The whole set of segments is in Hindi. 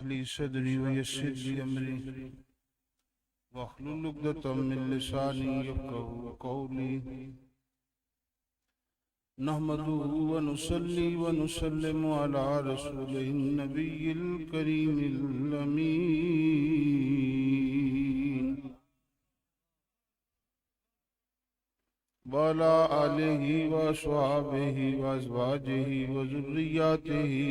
ली सदरी वयस्सिर ली अमरी वहलुल उक़दतम मिन लिसानी यफ़क़हू क़ौली। नहमदुहु व नुसल्ली व नुसल्लिमु अला रसूलिन नबिय्यिल करीमिल अमीन व अला आलिहि व अस्हाबिहि व अज़वाजिहि व ज़ुर्रिय्यातिहि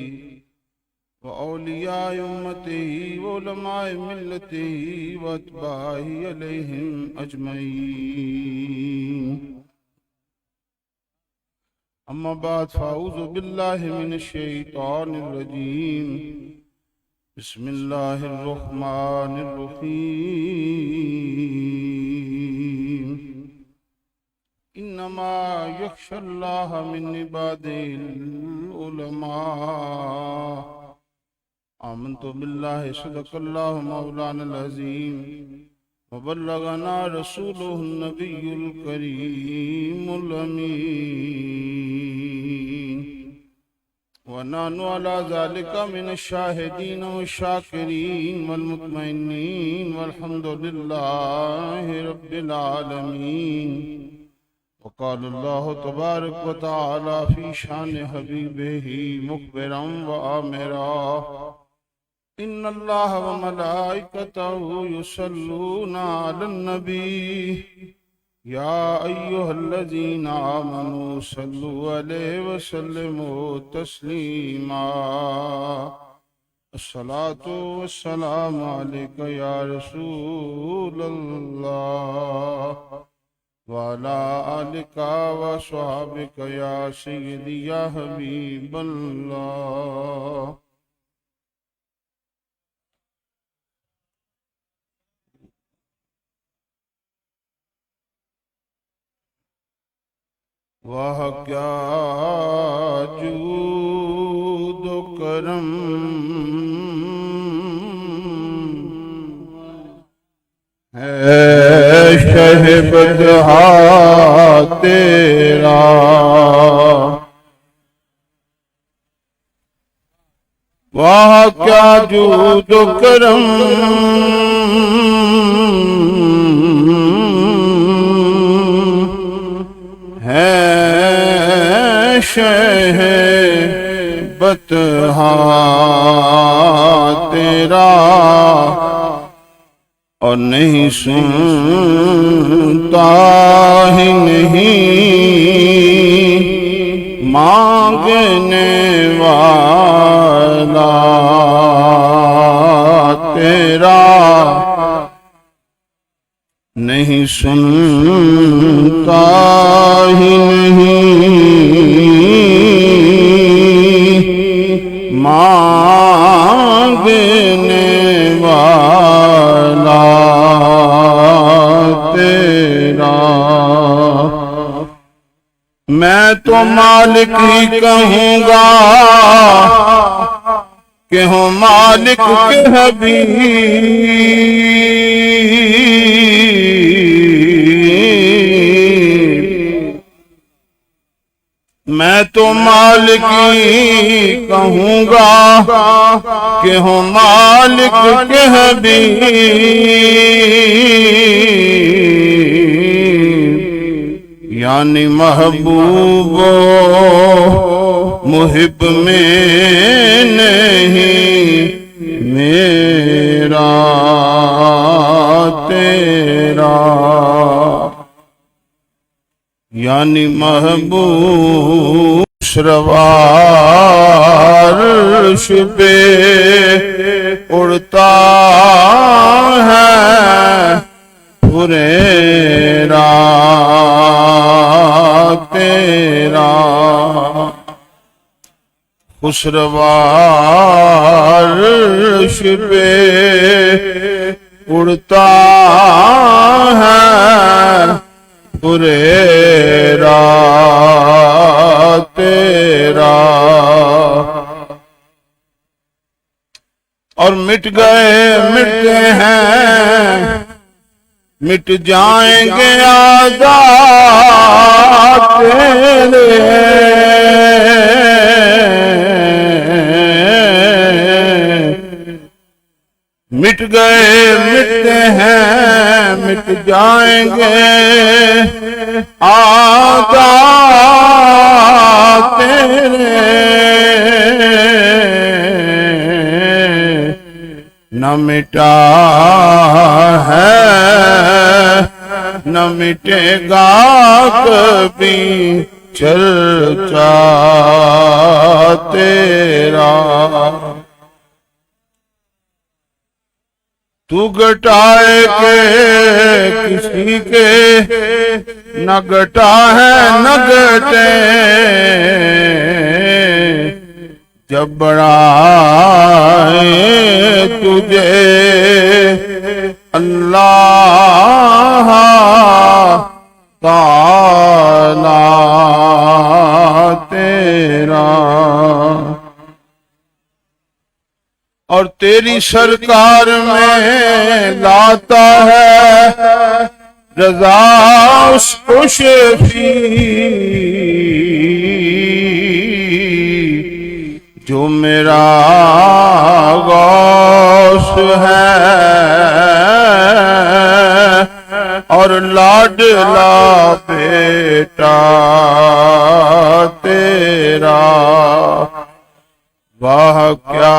व औलियाए उम्मतिहि व उलमाए मिल्लतिहि व अत्बाइहि अलैहिम अजमईन। अम्मा बाद फ़अऊज़ु बिल्लाहि मिनश शैतानिर रजीम। बिस्मिल्लाहिर रहमानिर रहीम। इन्नमा यख्शल्लाह मिन इबादिल उलमा। आमन्तु बिल्लाहि सदक़ल्लाहु मौलानल अज़ीम व बल्लगना रसूलुहुन नबियुल करीमुल अमीन व नहनु अला ज़ालिका मिनश शाहिदीन व शाकिरीन वल मुतमइन्नीन वल्हम्दुलिल्लाहि रब्बिल आलमीन। वक़ाल अल्लाहु तबारक व तआला फ़ी शान हबीबिही मुख़बिरन व आमिरा। इन्नल्लाह व मलाइकतहु युसल्लूना अलन नबी या अय्युहल्लज़ीना आमनू सल्लु अलैहि व सल्लिमू तस्लीमा। अस्सलातु वस्सलामु अलैका या रसूलल्लाह व अला आलिका व अस्हाबिका या सय्यदी या हबीबल्लाह। वाह क्या जूद करम है शहबदहा तेरा। वाह क्या जूद करम है शहबदहा तेरा। और नहीं सुनता ही नहीं मांगने वाला तेरा। नहीं सुनता ही नहीं मांगने वाला तेरा। मैं तो मालिक ही कहूँगा कि हूँ मालिक के हबीब। मैं तो मालिक ही कहूँगा कि हूँ मालिक के हबीब। यानी महबूबो मुहिब में नहीं मेरा तेरा। यानी महबूब सरवार पे उड़ता है फुरेरा तेरा। खुसरवार पे उड़ता है फुरेरा तेरा। और मिट गए मिटते हैं मिट जाएंगे आज़ाद तेरे। मिट गए मिटते हैं मिट जाएंगे आका तेरे, न मिटा है न मिटेगा कभी चर्चा तेरा। तू घटाए के किसी के न घटा है न घटे, जब बढ़ाए तुझे अल्लाह ताला तेरा। और तेरी सरकार में लाता है रजा उसको शफी, जो मेरा गौस है और लाडला बेटा तेरा। वाह क्या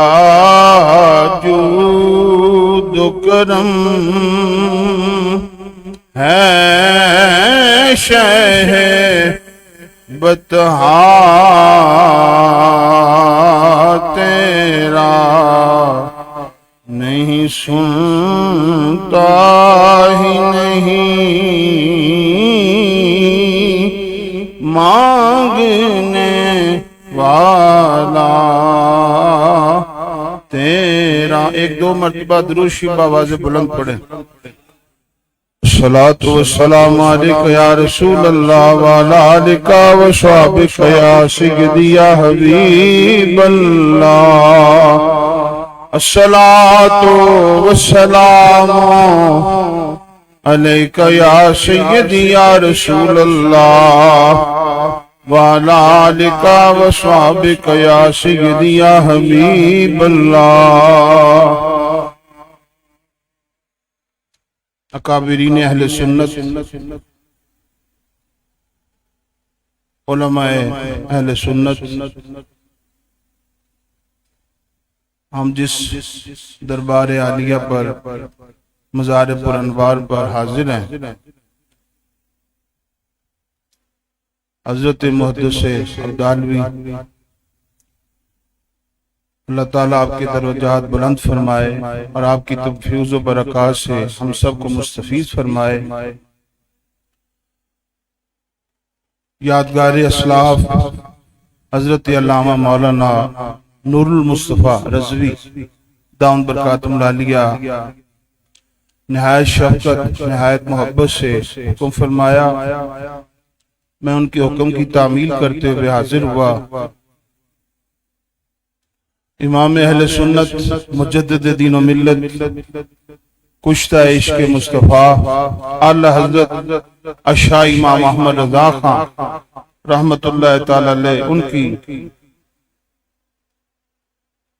जूद करम है शह बतहा तेरा। नहीं सुनता ही नहीं मांगने वाला तेरा। एक दो मर्तबा दुरूद शरीफ आवाज़ बुलंद पढ़े। सलातु व सलाम अलैका या रसूल अल्लाह व अला आलिका व सहाबिका या सय्यदी या हबीब अल्लाह। अस्सलातु व सलाम अलैका या सय्यदी या रसूल अल्लाह व अला आलिका व सहाबिका या सय्यदी या हबीब अल्लाह। अकाबिरीन अहले सुन्नत उलमाए अहले सुन्नत, हम जिस दरबार आलिया पर मज़ार पुरअनवार पर हाजिर हैं, हज़रत मुहद्दिस अब्दालवी अल्लाह ताला आपके दर्जात बुलंद फरमाए और आपकी तौफीक़ व बरक़ात से हम सबको मुस्तफ़ीज़ फरमाए। यादगार असलाफ हज़रत अल्लामा मौलाना नूरुल मुस्तफ़ा रज़वी दाऊद बरकातुहुल आलिया निहायत शफ़क़त निहायत मोहब्बत से हुक्म फरमाया। मैं उनके हुक्म की तामील करते हुए हाजिर हुआ। इमाम अहले सुन्नत मुजद्दिद दीन व मिल्लत कुश्ता इश्क़ मुस्तफ़ा आला हज़रत अशा इमाम अहमद रज़ा खां रहमतुल्लाह ताला अलैह उनकी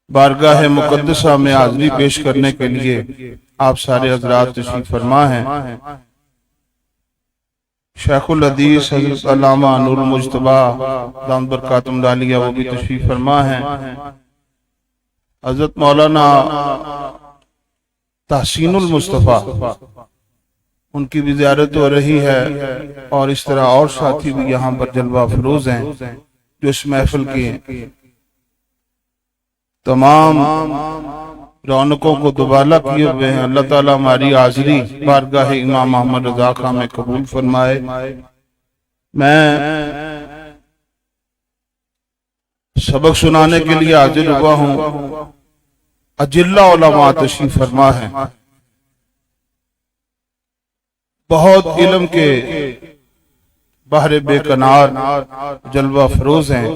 बारगाह मुक़द्दसा में हाज़िरी पेश करने के लिए आप सारे हज़रात तशरीफ़ फरमा हैं। शेखुल हदीस हज़रत अल्लामा नूरुल मुज्तबा दामद बरकातुहुल आलिया वो भी तशरीफ़ फरमा हैं। हज़रत मौलाना तहसीनुल मुस्तफ़ा उनकी भी ज़ियारत हो रही है और इस तरह और साथी भी यहाँ पर जलवा फरोज हैं जो इस महफिल की तमाम रौनकों को दुबाला किए हुए हैं। अल्लाह ताला हमारी हाज़िरी बारगाह इमाम अहमद रज़ा खां में कबूल फरमाए। मैं सबक सुनाने के लिए हाजिर हुआ हूँ। अजिल्ला उलमा तशरीफ फरमा है, बहुत इल्म के बहरे बेकनार जलवा फरोज हैं।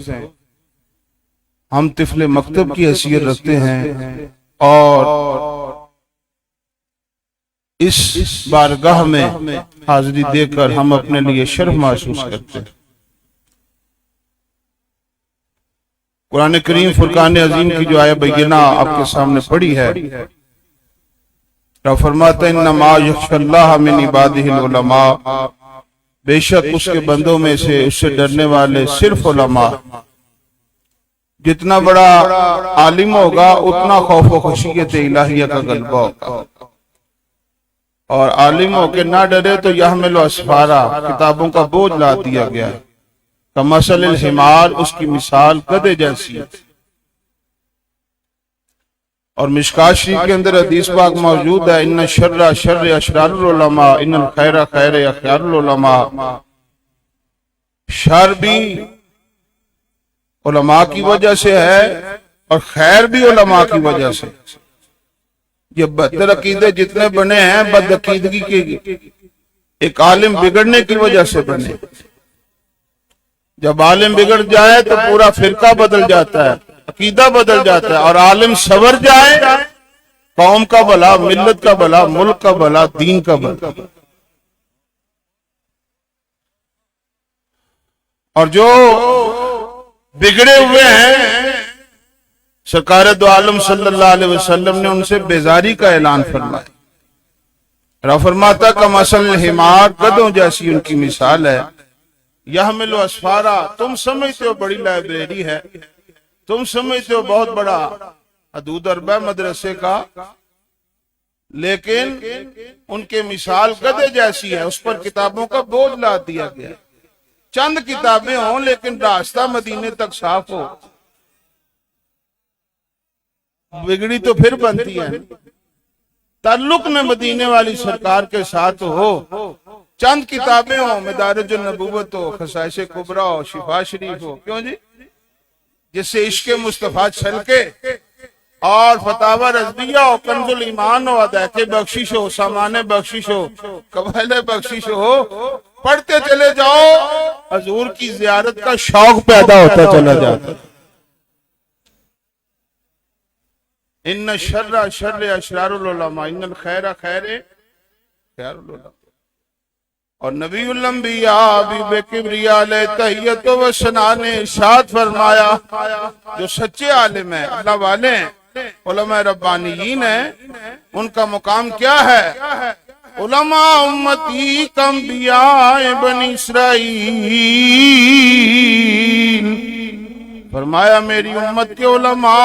हम तिफले मकतब की हैसियत रखते हैं और इस बारगाह में हाजिरी देकर हम अपने लिए शर्फ महसूस करते हैं। कुरान करीम फुरकान अजीम की जो आया बैना आपके सामने पड़ी है, तो फरमाते हैं इन्नमा यख्शल्लाह मिन इबादिहिल उलमा, बेशक उसके बंदों में से उससे डरने वाले सिर्फ उलमा। जितना बड़ा आलिम होगा उतना खौफ व खशियत इलाहिया का गलबा होगा। और आलिम होके ना डरे तो यहमिल अस्फारा, किताबों का बोझ ला दिया गया है। कमसल हिमार, उसकी मिसाल गधे जैसी है। और मिशकात शरीफ के अंदर हदीस पाक मौजूद है, इन्ना शर्रा शर्र अशरारुल उलमा, इन्नल खैरा खैर अखयारुल उलमा। शर भी उलमा की वजह से है और खैर भी उलमा की वजह से। ये बदतर अकीदे जितने बने हैं बदअकीदगी के एक आलिम बिगड़ने की वजह से बने। जब आलिम बिगड़ जाए तो पूरा फिरका बदल जाता है, अकीदा बदल जाता है। और आलिम सवर जाए, कौम का भला, मिल्लत का भला, मुल्क का भला, दीन का भला। और जो बिगड़े हुए हैं, सरकार दो आलम सल्लल्लाहु अलैहि वसल्लम ने उनसे बेजारी का ऐलान फरमाया। फरमाता का मसल हिमार, गधों जैसी उनकी मिसाल है। यहमिलु अस्फारा, तुम समझते हो बड़ी लाइब्रेरी है, तुम समझते हो बहुत बड़ा हदूद अरबा मदरसे का, लेकिन उनके मिसाल गधे जैसी है। उस पर किताबों का बोझ ला दिया गया। चंद किताबें हों लेकिन रास्ता मदीने तक साफ हो। बिगड़ी तो फिर बनती है। ताल्लुक में मदीने वाली सरकार के साथ हो, चंद किताबें हो, मदारिज नबूवत हो, खसाइश कुबरा हो, शिफा शरीफ हो, क्यों जी, जिससे इश्क मुस्तफा छलके, और फतावा रज़विया हो, कंजुल ईमान हो, अदाके बख्शिश हो, सामाने बख्शिश हो, कबाइले बख्शिश हो, पढ़ते चले जाओ, हजूर की जियारत का शौक पैदा होता चला जाता। इन्न शर्रा शर्र अशरारुल उलमा, इन्नल खैरा खैरे खैरुल उलमा। और नबीउल अंबिया बिकिब्रिया ले तहियत व सना ने इरशाद फरमाया, जो सच्चे आलिम है, अल्लाह वाले हैं, उलमा रब्बानीयीन है, उनका मुकाम क्या है? उलमा उम्मती कम्बिया बनी इस्राईल। फरमाया मेरी उम्मत के उलमा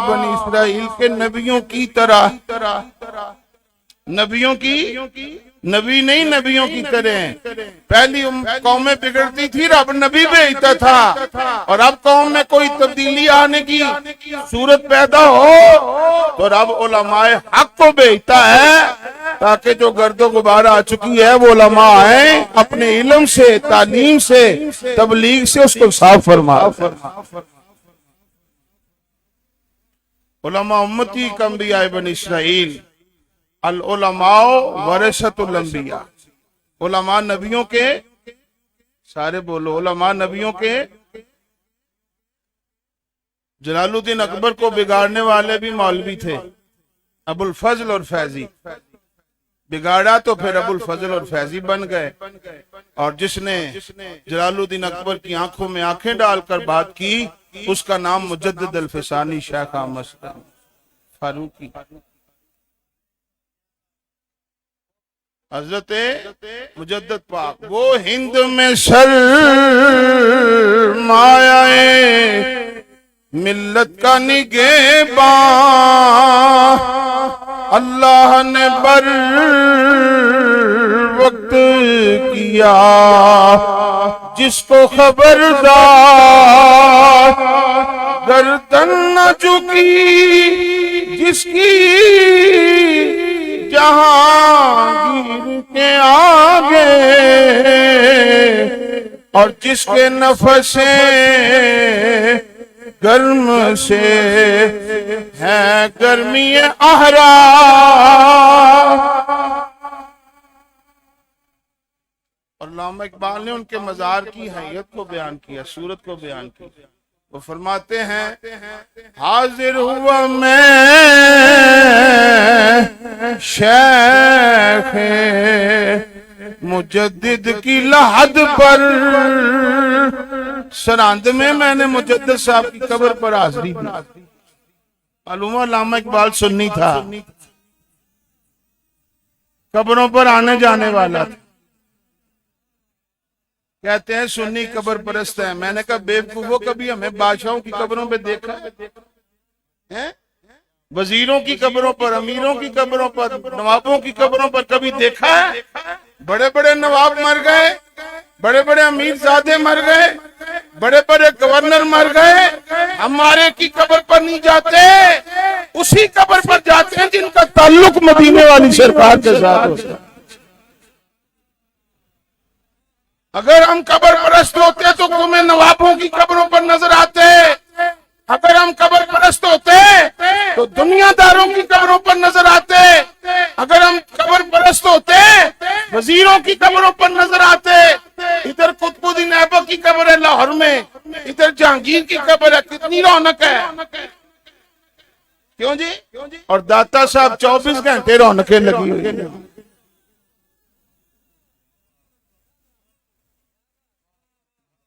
बनी इस्राइल के नबियों की तरह, नबियों की, नबी नहीं नबियों की तरह। पहली कौमें बिगड़ती थी, अब नबी भेजता था। और अब कौम में कोई तब्दीली आने की सूरत पैदा हो तो रब उलमाए हक को भेजता है, ताकि जो गर्दो गुबार आ चुकी है वो उलमा है, अपने इल्म से, तालीम से, तबलीग से उसको साफ फरमा। उलमा उम्मती कम्बिया बन इस्राइल, अल उलमाओ वरसतुल अंबिया। उलमा नबियों के, सारे बोलो, उलमा नबियों के। जलालुद्दीन अकबर को बिगाड़ने वाले भी मौलवी थे, अबुल फजल और फैजी। बिगाड़ा तो फिर अबुल फजल और फैजी बन गए। और जिसने जलालुद्दीन अकबर की आंखों में आंखें डालकर बात की, उसका नाम मुजद्दिद अल-फिसानी शेख अहमद फारूकी। हजरत मुजद्दिद पाक, वो हिंद में सर मायाए मिल्लत का निगेबां, अल्लाह ने बर वक्त किया जिसको खबरदार, गर्दन न झुकी जिसकी जहांगीर के आगे, और जिसके नफसे गर्म से है गर्मी आहरा। और अल्लामा इकबाल ने उनके मजार की हैयत को बयान किया, सूरत को बयान किया। वो फरमाते हैं, हाजिर हुआ मैं शेख मुजद्दिद की लहद पर, सरहद में मैंने मुजद्दिद साहब की कब्र पर हाजिरी दी। मालूम अल्लामा इकबाल सुन्नी था, कब्रों पर आने जाने वाला था। कहते हैं सुन्नी कब्र परस्त है। मैंने कहा बेवकूफो, कभी हमें बादशाहों की कब्रों पे देखा है? वजीरों की कब्रों पर, अमीरों की कब्रों पर, नवाबों की कब्रों पर कभी देखा है? बड़े बड़े नवाब मर गए, बड़े बड़े अमीर ज़ादे मर गए, बड़े बड़े गवर्नर मर गए, हमारे की कब्र पर नहीं जाते, उसी कब्र पर जाते हैं जिनका ताल्लुक मदीने वाली सरकार के साथ होता है। अगर हम कब्र परस्त होते तो तुम्हें नवाबों की कब्रों पर नजर आते। अगर हम कब्र परस्त होते तो दुनियादारों की कब्रों पर नजर आते। अगर हम कब्र परस्त होते वजीरों की कब्रों पर नजर आते। इधर कुतुबुद्दीन ऐबक की कब्र है लाहौर में, इधर जहांगीर की कब्र है। कितनी रौनक है, क्यों जी? और दाता साहब 24 घंटे रौनकें लगी हुई है।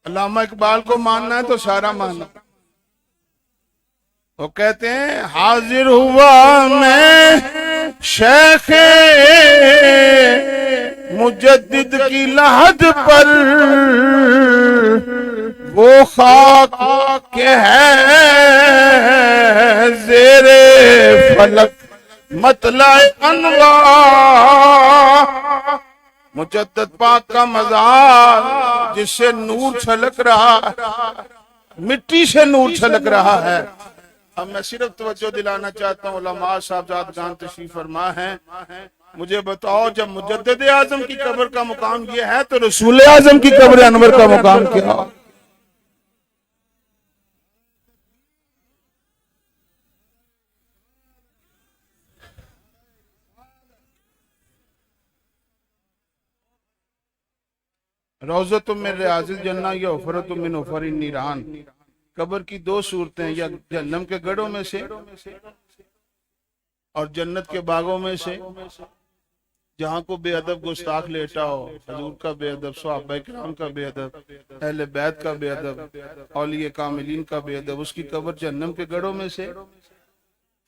अल्लामा इकबाल को मानना है तो सारा मानना। वो कहते हैं हाजिर हुआ मैं शेखे मुजद्दिद की लहद पर, वो खाक के है ज़ेरे फलक मतलाए अनवार। मुजद्दद पाक का मज़ार जिससे नूर छलक रहा है, मिट्टी से नूर छलक रहा है। अब मैं सिर्फ तवज्जो दिलाना चाहता हूँ, उलमा साहबजादगान तशरीफ फरमा है। मुझे बताओ जब मुजद्दिद आजम की कब्र का मुकाम ये है तो रसूल आजम की कब्र अनवर का मुकाम क्या? रोज़तुम मिन रियाज़िल जन्नह या हुफ़रतुम मिन हुफ़रिन नीरान। कब्र की दो सूरतें, या जहन्नम के गढ़ों में से और जन्नत के बागों में से। जहाँ को बेअदब गुस्ताख लेटा हो, हजूर का बेअदब, सहाबा किराम का बेअदब, अहले बैत का बेअदब, औलिया कामिलीन का बेअदब, उसकी कब्र जहन्नम के गढ़ों में से।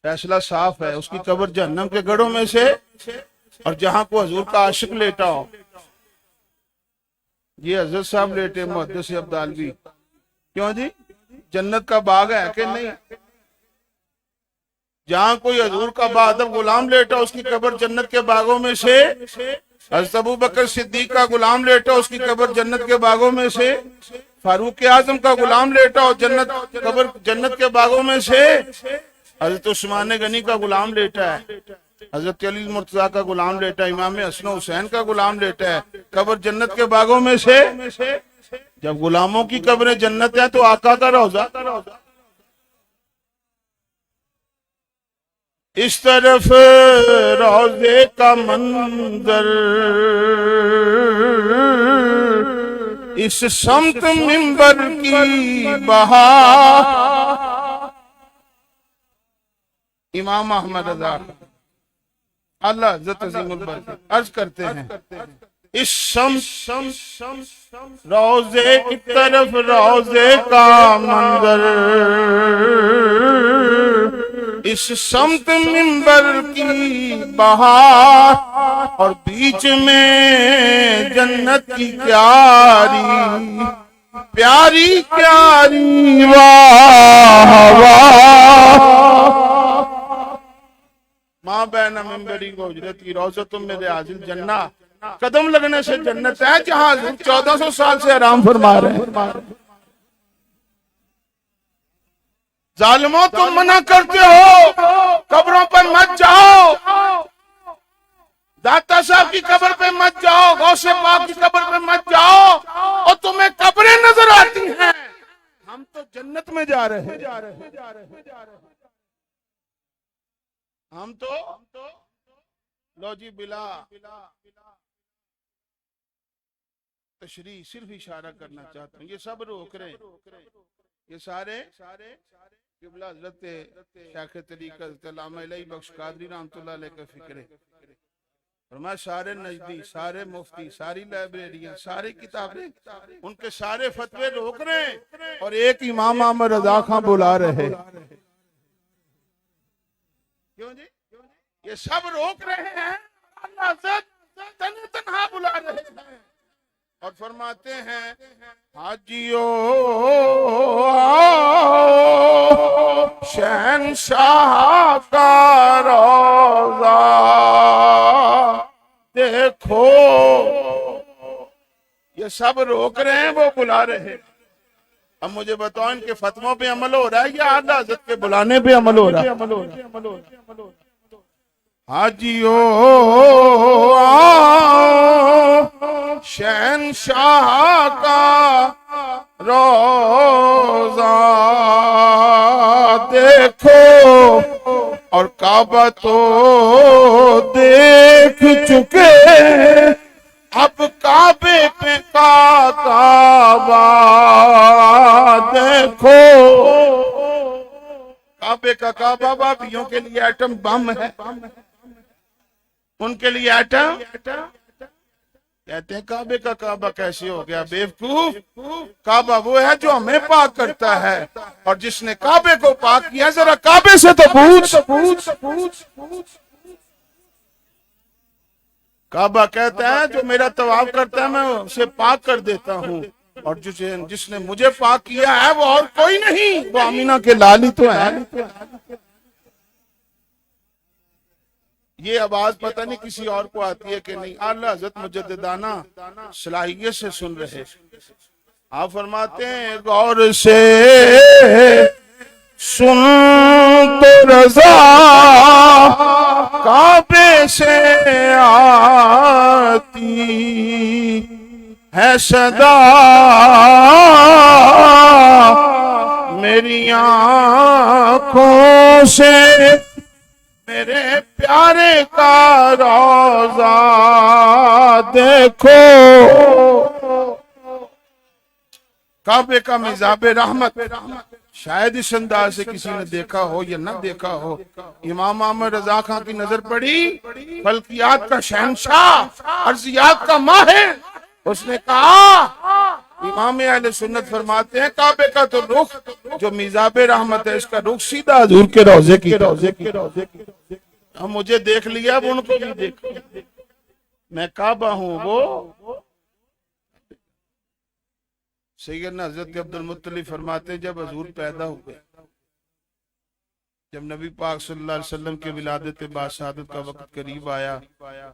फैसला साफ है, उसकी कब्र जहन्नम के गढ़ों में से। और जहाँ को हजूर का आशिक लेटा हो, ये हजरत साहब लेटे मुहद्दिस अब्दालवी, क्यों जी? जन्नत का बाग है कि नहीं? जहाँ कोई हजूर का बादब गुलाम लेटा उसकी कब्र जन्नत के बागों में से। हज़रत अबू बकर सिद्दीक का गुलाम लेटा उसकी कब्र जन्नत के बागों में से। फारूक आजम का गुलाम लेटा और कब्र जन्नत के बागों में से। हजरत उस्मान गनी का गुलाम लेटा है, हजरत अली मुर्तजा का गुलाम लेटा है, इमाम हसन हुसैन का गुलाम लेटा है, कब्र जन्नत के बागों में से। जब गुलामों की कब्रें जन्नत है तो आका का रोजा। इस तरफ रोजे का मंजर, इस समत मिंबर की बहार। इमाम अहमद रज़ा अल्लाह हज़रत अज़ीमुल बरकत अर्ज करते हैं, इस रोजे की तरफ रोजे का मंजर, इस समत मिंबर की बहार, और बीच में जन्नत की क्यारी प्यारी क्यारी वाह वाह। माँ बहन मिंबरी को उजरत की रोज़तुम मिन रियाज़िल जन्नह, कदम लगने से जन्नत है, जहाँ 1400 साल से आराम फरमा रहे हैं। जालिमों तुम मना करते हो कब्रों पर मत जाओ, दाता साहब की कब्र पे मत जाओ, गौसे पाक की कब्र पे मत जाओ, और तुम्हें कब्रें नजर आती हैं। हम तो जन्नत में जा रहे हैं। हम तो लो जी बिला तशरी सिर्फ इशारा करना चाहता हूँ, ये सब रोक रहे हैं। ये सारे किबला हज़रत शाख तरीक़त अल्लामा इलाही बख्श कादरी रहमतुल्लाह अलैह का फिक्र है। और मैं सारे नजदी, सारे मुफ्ती, सारी लाइब्रेरियां, सारी किताबें, उनके सारे फतवे रोक रहे हैं और एक इमाम अहमद रज़ा खां बुला रहे। क्यों जी? ये सब रोक रहे हैं, अल्लाह तने तन्हा बुला रहे हैं और फरमाते हैं हाजियो शहंशाह का रोज़ा देखो। ये सब रोक रहे हैं, वो बुला रहे हैं। अब मुझे बताओ इनके फतवों पे अमल हो रहा है या आला हज़रत के बुलाने पे अमल हो रहा है? हाजियो शहंशाह का रोज़ा देखो और काबा तो देख चुके, अब काबे पे काबा देखो। काबे का काबा वापियों के लिए एटम बम है, उनके लिए एटम कहते हैं काबे का काबा कैसे हो गया बेवकूफ। काबा वो है जो हमें पाक करता है, और जिसने काबे को पाक किया जरा काबे से तो पूछ। काबा कहता है जो मेरा तवाफ करता है मैं उसे पाक कर देता हूँ, और जिसने मुझे पाक किया है वो और कोई नहीं, वो आमीना के लाली तो है। ये आवाज पता नहीं किसी और को आती है कि नहीं। आला हज़रत मुजद्दिदाना सलाहियत से सुन रहे। आप फरमाते हैं गौर से सुन तो रज़ा काबे से आती है सदा, मेरी आँखों से मेरे प्यारे का रोज़ा देखो। काबे का मिज़ाबे रहमत शायद इस अंदाज से किसी ने देखा हो या न देखा हो। इमाम अहमद रजा खां की नजर पड़ी, फल्कियात का शहंशाह, अर्जियात का माहिर। उसने कहा, इमाम अहले सुन्नत फरमाते हैं काबे का तो रुख जो मिज़ाबे रहमत है, इसका रुख सीधा हुजूर के रोजे की। हम मुझे देख लिया, अब उनको भी देखो। मैं काबा हूँ वो। सैयदना हज़रत अब्दुल मुत्तलिब फरमाते जब हजूर पैदा हुए, जब नबी पाक सल्लल्लाहु अलैहि वसल्लम के विलादत बाशहादत का वक्त करीब आया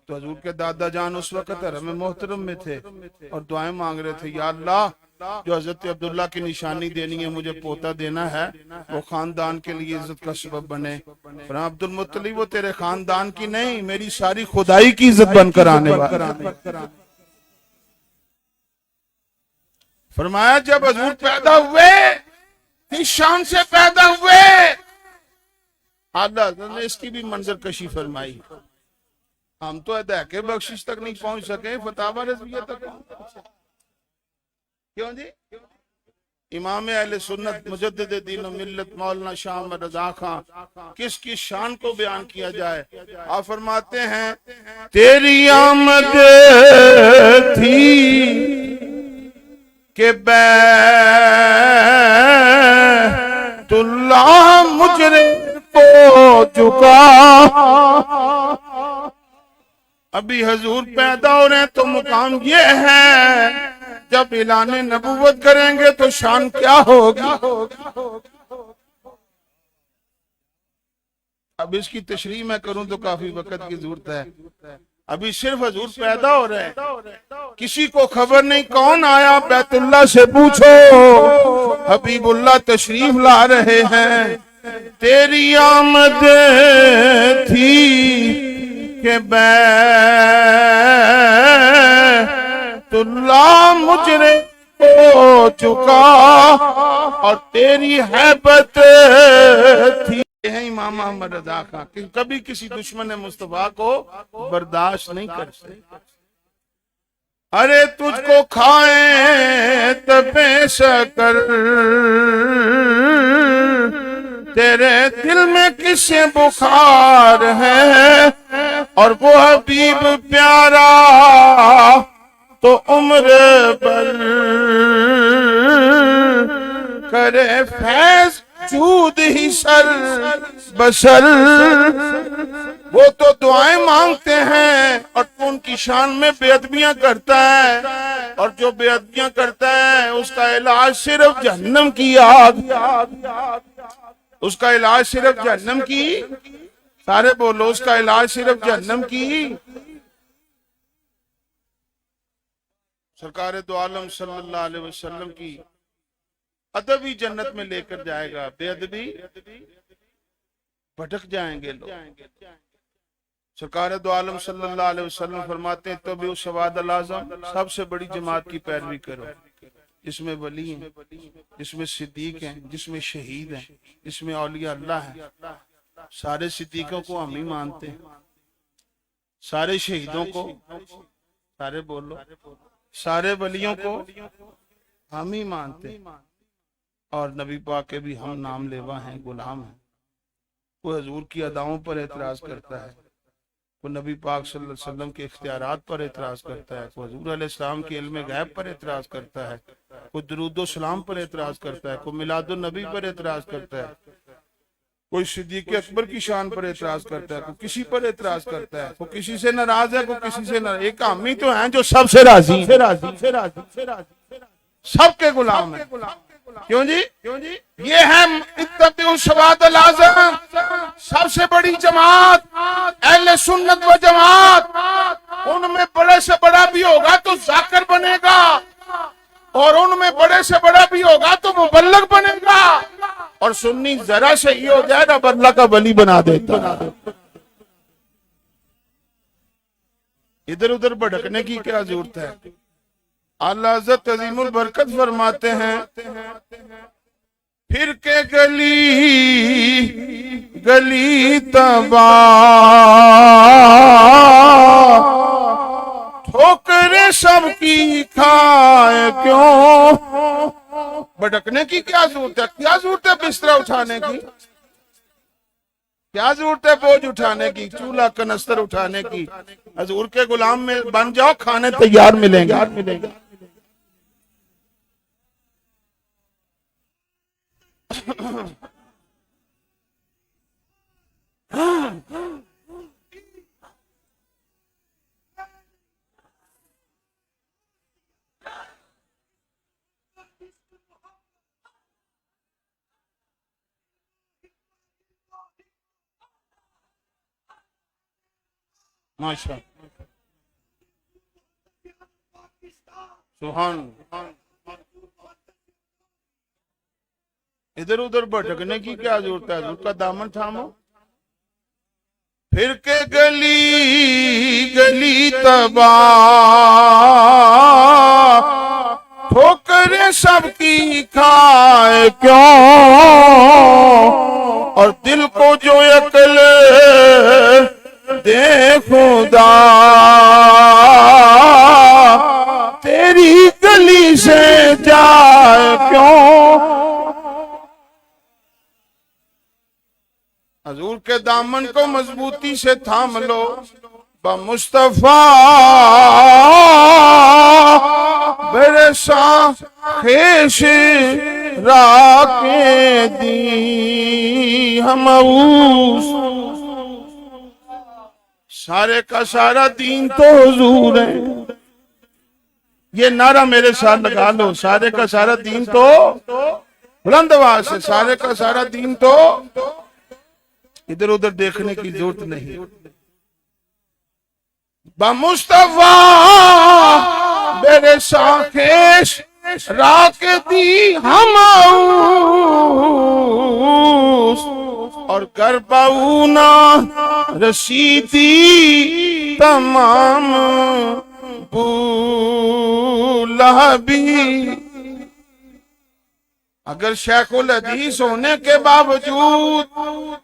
तो हजूर के दादा जान उस वक्त हरम मोहतरम में थे और दुआएं मांग रहे थे, या अल्लाह जो हजरत अब्दुल्ला की निशानी देनी है मुझे पोता देना है, वो खानदान के लिए इज्जत का सबब बने। पर अब्दुल मुत्तलिब वो तेरे खानदान की नहीं, मेरी सारी खुदाई की इज्जत बनकर आने वाला। फरमाया जब हजूर पैदा हुए, इस शान से पैदा हुए, आला ने इसकी भी मंजर कशी फरमाई। हम तो अदा के बख्शिश तक नहीं पहुंच सके, फतावा रज़विया तक। क्यों जी? इमाम अहले सुन्नत मुजद्दिद दीन व मिल्लत मौलाना शाह अहमद रज़ा खां किस किस शान को बयान किया जाए। आप फरमाते हैं तेरी आमद थी के बैतुल्लाह मुजरे को झुका। अभी हजूर पैदा हो रहे तो मुकाम ये है, जब ऐलान नबूवत करेंगे तो शान क्या होगी। अब इसकी तशरीह मैं करूं तो काफी वक्त की जरूरत है। अभी सिर्फ हजूर पैदा हो रहे हैं, किसी को खबर नहीं कौन आया, बैतुल्लाह से पूछो। हबीबुल्लाह तशरीफ ला रहे हैं, तेरी आमद थी के बैतुल्लाह मुजरे हो चुका और तेरी हैबत थी। है इमाम अहमद रज़ा खां कि कभी किसी दुश्मन मुस्तफा को बर्दाश्त नहीं कर सकते। अरे तुझको खाए तबे शकर, तेरे दिल में किसे बुखार है, और वो हबीब प्यारा तो उम्र भर करे फैज जूद ही सर बसर। वो तो दुआएं मांगते हैं और तो उनकी शान में बेअदबियां करता है, और जो बेअदबियां करता है उसका इलाज सिर्फ जहन्नम की आग, उसका इलाज सिर्फ जहन्नम की, सारे बोलो, उसका इलाज सिर्फ जहन्नम की। सरकार दो आलम सल्लल्लाहु अलैहि वसल्लम की अदब ही जन्नत में लेकर जाएगा, बेअदबी भटक जाएंगे लोग। सरकार दो आलम सल्लल्लाहु अलैहि वसल्लम फरमाते हैं, तो भी उस सवाद आज़म सबसे बड़ी जमात की पैरवी करो, जिसमें वली हैं, जिसमें सिद्दीक हैं, जिसमें शहीद हैं, जिसमें औलिया अल्लाह हैं। सारे सिद्दीकों को हम ही मानते हैं, सारे शहीदों को, सारे बोलो, सारे वलियों को हम ही मानते हैं, और नबी पाक के भी हम नाम लेवा हैं, गुलाम हैं। वो हजूर की अदाओं पर एतराज करता है, वो नबी पाक सल्लल्लाहु अलैहि वसल्लम के इख्तियारात पर एतराज करता है, वो हजूर अलैहिस्सलाम के इल्म गैब पर एतराज करता है, कोई दुरूद सलाम पर एतराज करता है, कोई मिलादुन नबी पर एतराज करता है, कोई सिद्दीक अकबर की शान पर एतराज करता है, कोई किसी पर एतराज करता है, कोई किसी से नाराज है, कोई किसी से नाराज। एक हम ही तो हैं जो सबसे राजी, सबके गुलाम है। क्यों जी? ये है इत्तबउ सवादुल आज़म, सबसे बड़ी जमात अहले सुन्नत व जमात। उनमें बड़े से बड़ा भी होगा तो जाकिर बनेगा, और उनमें बड़े से बड़ा भी होगा तो मुबल्लिग बनेगा, और सुन्नी जरा से ही हो जाए ना अल्लाह का वली बना देता। इधर उधर भटकने की क्या जरूरत है? आला हज़रत अज़ीमुल बरकत फरमाते हैं, फिर के गली गली तबाह, ठोकरे सबकी खाए क्यों। भटकने की क्या जरूरत है? क्या जरूरत है बिस्तरा उठाने की? क्या जरूरत है बोझ उठाने की, चूल्हा कनस्तर उठाने की? हजूर के गुलाम में बन जाओ, खाने तैयार मिलेंगे। माशा सुहान। इधर उधर भटकने की क्या जरूरत है? उसका दामन थामो। फिर के गली गली तबाह, ठोकरे सबकी खाए क्यों, और दिल को जो अकले दे खुदा, तेरी गली से जाए क्यों। हजूर के दामन को मजबूती से थाम लो, मुस्तफा बेरे खेश राके दी हम सारे का सारा दीन तो हुजूर है। ये नारा मेरे साथ लगा लो, सारे का सारा दीन तो, बुलंद आवाज से, सारे का सारा दीन तो। इधर उधर देखने की जरूरत नहीं। मुस्तफा मेरे साखेश राख दी हम, और कर पाऊना रसीदी तमाम भूला भी। अगर शेखुल हदीस होने के बावजूद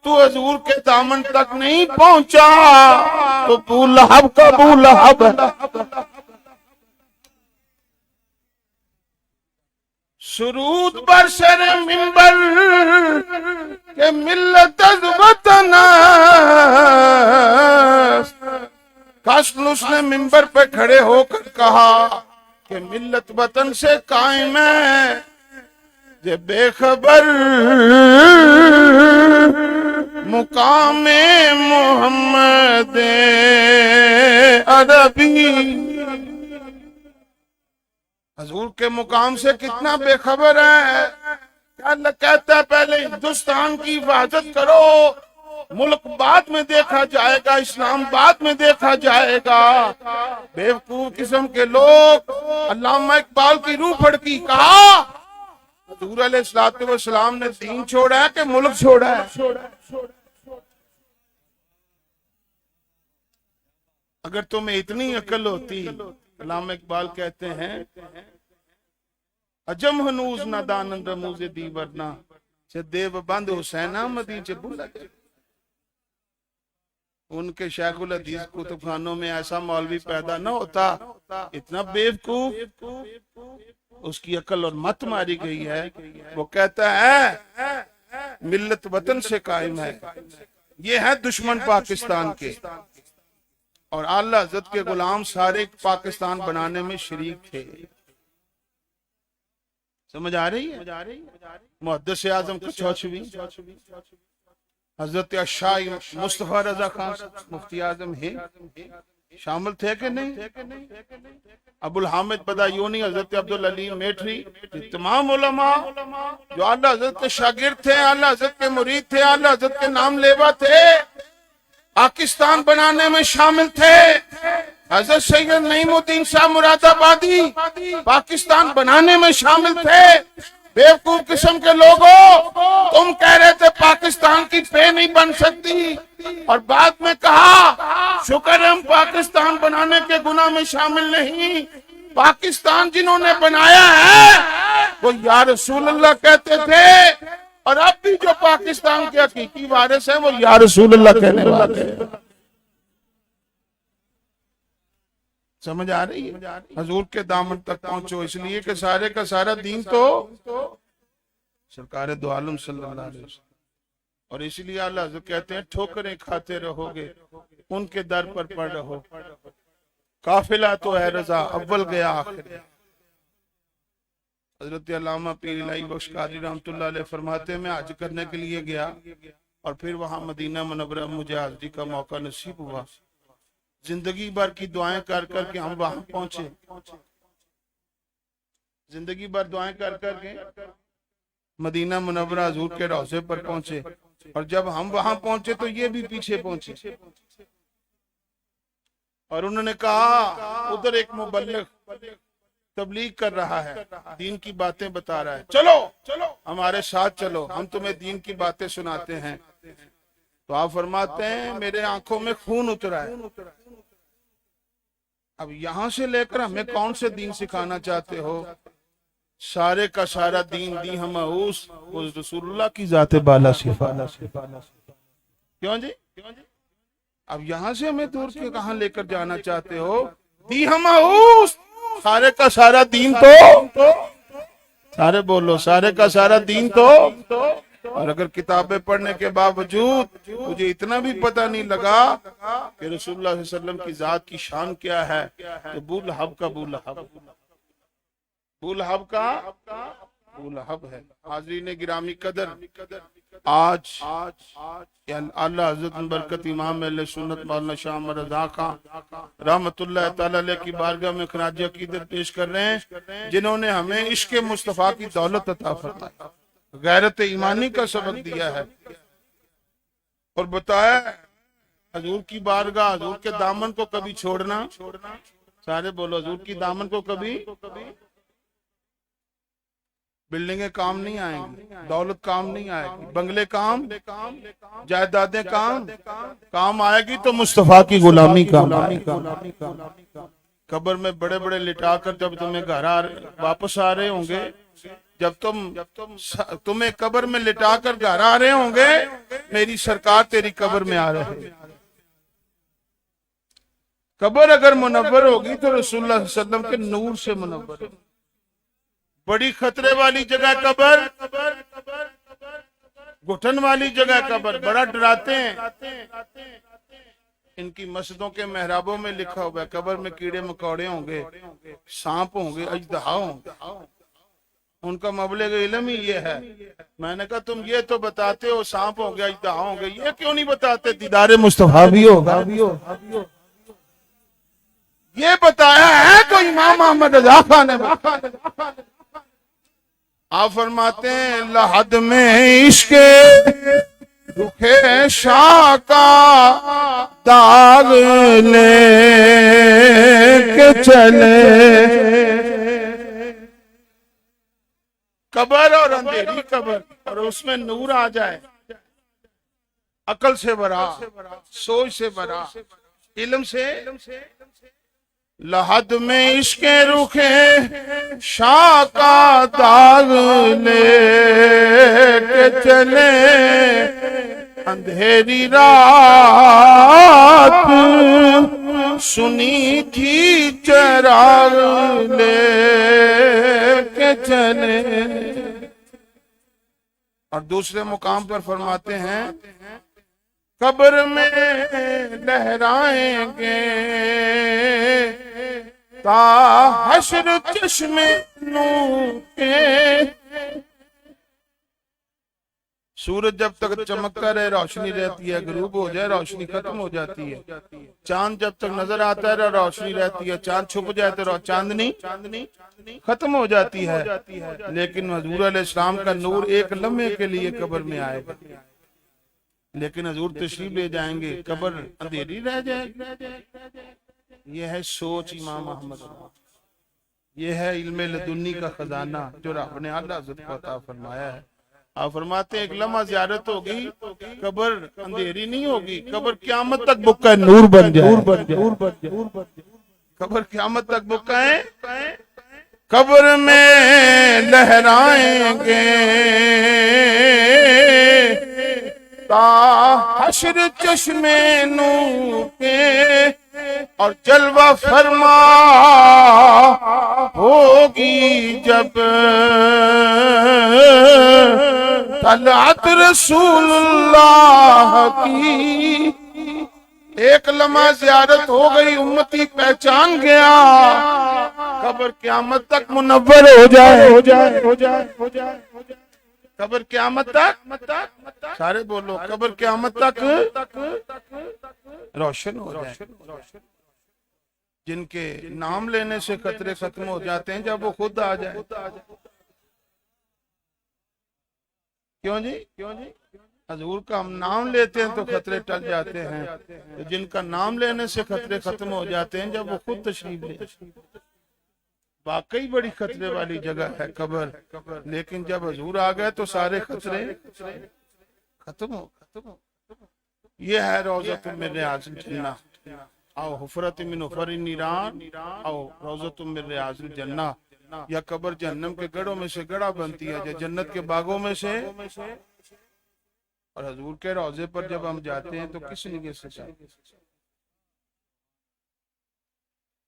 तू हजूर के दामन तक नहीं पहुंचा तो तू लहब का बू लहब। सुरूद बरसर मिंबर के मिल्लत वतन, कास्ल उसने मिंबर पे खड़े होकर कहा कि मिल्लत वतन से कायम है, जे बेखबर मुकामे मोहम्मद अरबी। हजूर के मुकाम से कितना बेखबर है। अल्लाह कहता है पहले हिंदुस्तान की हिफाजत करो, मुल्क बाद में देखा जाएगा, इस्लाम बाद में देखा जाएगा। बेवकूफ किस्म के लोग। अल्लामा इकबाल की रूह फड़की कहा हजूर अलैहिस्सलाम ने दीन छोड़ा है कि मुल्क छोड़ा है। अगर तुम्हें इतनी अकल होती, अल्लामा इकबाल कहते हैं अजम हनूज ना दानन रमूज़े दी वरना से देव बंद हुसैना मदी च बुला। उनके शेखुल हदीस कुतुबखानों में ऐसा मौलवी पैदा न होता, इतना बेवकूफ। उसकी अकल और मत मारी गई है। वो कहता है मिल्लत वतन से कायम है। ये है दुश्मन पाकिस्तान के, और आला हज़रत के गुलाम सारे पाकिस्तान बनाने में शरीक थे। समझ आ रही है। मुहद्दिस आज़म कचौचवी हजरत शाही मुस्तफा रजा खान मुफ्ती आजम है, शामिल थे कि नहीं? अबुल हामिद बदायूनी, हजरत अब्दुल अलीम मेठरी, तमाम उलमा जो आला हजरत के शागिर्द थे, आला हजरत के मुरीद थे, आला हजरत के नाम लेवा थे, पाकिस्तान बनाने में शामिल थे। हजरत सैयद नईमुद्दीन शाह मुरादाबादी पाकिस्तान बनाने में शामिल थे। बेवकूफ किस्म के लोगों, तुम कह रहे थे पाकिस्तान की पे नहीं बन सकती, और बाद में कहा शुक्र हम पाकिस्तान बनाने के गुनाह में शामिल नहीं। पाकिस्तान जिन्होंने बनाया है वो या रसूल अल्लाह कहते थे, और अब भी जो पाकिस्तान के हकीकी वारिस है वो या रसूल अल्लाह कहने वाले हैं। समझ आ रही है? हजूर के दामन तक पहुंचो, इसलिए कि सारे का सारा दीन तो सरकार दो आलम सल्लल्लाहु अलैहि वसल्लम। और इसलिए अल्लाह हज़रत कहते हैं ठोकरें खाते रहोगे, उनके दर पर पड़ रहो। काफिला तो है रजा, अव्वल गया आखिर। हजरत अल्लामा पीर इलाही बख्श क़ादी रहमतुल्लाह अलैह फरमाते मैं हज करने के लिए गया, और फिर वहां मदीना मुनव्वरा मुझे हाज़री का मौका नसीब हुआ। जिंदगी भर की दुआएं कर करके हम वहां पहुंचे, जिंदगी भर दुआएं कर करके मदीना मुनव्वरा हुजूर के रोज़े पर पहुंचे, और जब हम वहां पहुंचे तो ये भी पीछे पहुंचे, और उन्होंने कहा उधर एक मुबल्लिग तबलीग कर रहा है, दीन की बातें बता रहा है, चलो चलो हमारे साथ चलो, हम तुम्हें दीन की बातें सुनाते हैं। तो आप फरमाते हैं मेरे आंखों में खून उतरा है। अब यहां से लेकर हमें कौन से दीन सिखाना चाहते हो? सारे का सारा दीन दी हम उस रसूलुल्लाह की जाते बाला सिफा। क्यों जी? अब यहां से हमें दूर के कहां लेकर जाना चाहते हो? दी हम उस सारे का सारा दीन तो सारे बोलो, सारे का सारा दीन तो। और अगर किताबें पढ़ने के बावजूद मुझे इतना भी पता नहीं लगा कि रसूलुल्लाह सल्लल्लाहु अलैहि वसल्लम की जात की शान क्या है, तो बूलहब का बूलहब, बूलहब का बूलहब है। हाज़रीन गिरामी कदर, आज अल्लाह हज़रत बरकत इमाम अहले सुन्नत मौलाना शाह अहमद रज़ा खान रहमतुल्लाह तआला अलैह की बारगाह में खराज अक़ीदत पेश कर रहे हैं, जिन्होंने हमें इश्क़ मुस्तफ़ा की दौलत अता फरमाई, गैरत ईमानी का सबक दिया है, और बताया हजूर की बारगाह, हजूर के दामन को कभी छोड़ना, सारे बोलो हजूर की दामन को कभी, बिल्डिंगें काम नहीं आएंगी, दौलत काम नहीं आएगी, बंगले काम, जायदादें काम आएगी तो मुस्तफा की गुलामी काम आएगी। कब्र में बड़े बड़े लिटा कर जब तुम्हें घर वापस आ रहे होंगे, जब तुम्हें कब्र में लिटा कर घर आ रहे होंगे, मेरी सरकार तेरी कब्र में आ रहे हैं। कब्र अगर मुनव्वर होगी तो रसूलुल्लाह सल्लल्लाहु अलैहि वसल्लम के नूर से मुनव्वर है। बड़ी खतरे वाली जगह कब्र, घुटन वाली जगह कब्र, बड़ा डराते हैं। इनकी मस्जिदों के मेहराबों में लिखा हुआ है कब्र में कीड़े मकोड़े होंगे, सांप होंगे, अजदहा होंगे, उनका मबलग इल्म ही ये है। मैंने कहा तुम ये तो बताते हो सांप हो गया, इज्दा हो गई, ये क्यों नहीं बताते दीदार मुस्तफा भी होगा? ये बताया है तो इमाम अहमद रजा खान ने। आप फरमाते हैं लहद में इश्क रुखे शाह का दाग ले के चले। कब्र और अंधेरी कब्र और उसमें नूर आ जाए, अकल से भरा, सोच से भरा, इल्म से। लहद में इश्क रुखे शाह का दाग ले के चले, अंधेरी रात सुनी थी चिराग ले के चले। और दूसरे मुकाम पर फरमाते हैं कब्र में लहराएंगे ता हश्र चश्मे नूर के। सूरज जब तक चमकता रहे रोशनी रहती है, गुरूब हो जाए रोशनी खत्म हो जाती है। चांद जब तक नजर आता है रोशनी रहती है, चांद छुप जाए तो चांदनी खत्म हो जाती है। लेकिन हजूर अलैहिस्सलाम का नूर एक लम्हे के लिए कब्र में आएगा, लेकिन हजूर तशरीफ ले जाएंगे, कब्र अंधेरी रह जाएगी। यह है सोच इमाम अहमद, यह है इल्मे लदुन्नी का खजाना जो रब ने आला हज़रत को अता फरमाया है। आप फरमाते एक लम्हा ज़ियारत होगी, कब्र अंधेरी नहीं होगी, कब्र क़यामत तक बुक्का नूर बन जाए। कब्र क़यामत तक बुक्का है। कब्र में लहराएंगे ता हश्र चश्मे नूर के, और जलवा फरमा होगी जब तलअत रसूलुल्लाह की। एक लम्हा ज़ियारत हो गई, उम्मती पहचान गया, कब्र क़यामत तक मुनव्वर हो जाए। कब्र क़यामत तक, सारे बोलो, कब्र क़यामत तक रोशन हो जाए। जिनके नाम लेने से खतरे खत्म हो जाते हैं जब वो खुद आ जाए। क्यों जी? हजूर का हम नाम लेते हैं तो खतरे टल जाते हैं, तो जिनका नाम लेने से खतरे खत्म हो जाते हैं जब वो खुद तशरीफ ले। वाकई बड़ी खतरे वाली जगह है कब्र, लेकिन जब हजूर आ गए तो सारे खतरे खत्म हो। ये है रोज़तुम मिन रियाज़िल जन्नह, आओ हुफ़रत मिन हुफ़रिन नीरान, आओ रोज़तुम मिन रियाज़िल जन्नह। या कब्र जहन्नम के गढ़ों में से गढ़ा बनती है, जो जन्नत के बागों में से। और हजूर के रोजे पर जब हम जाते हैं तो किस नियत से जाते हैं?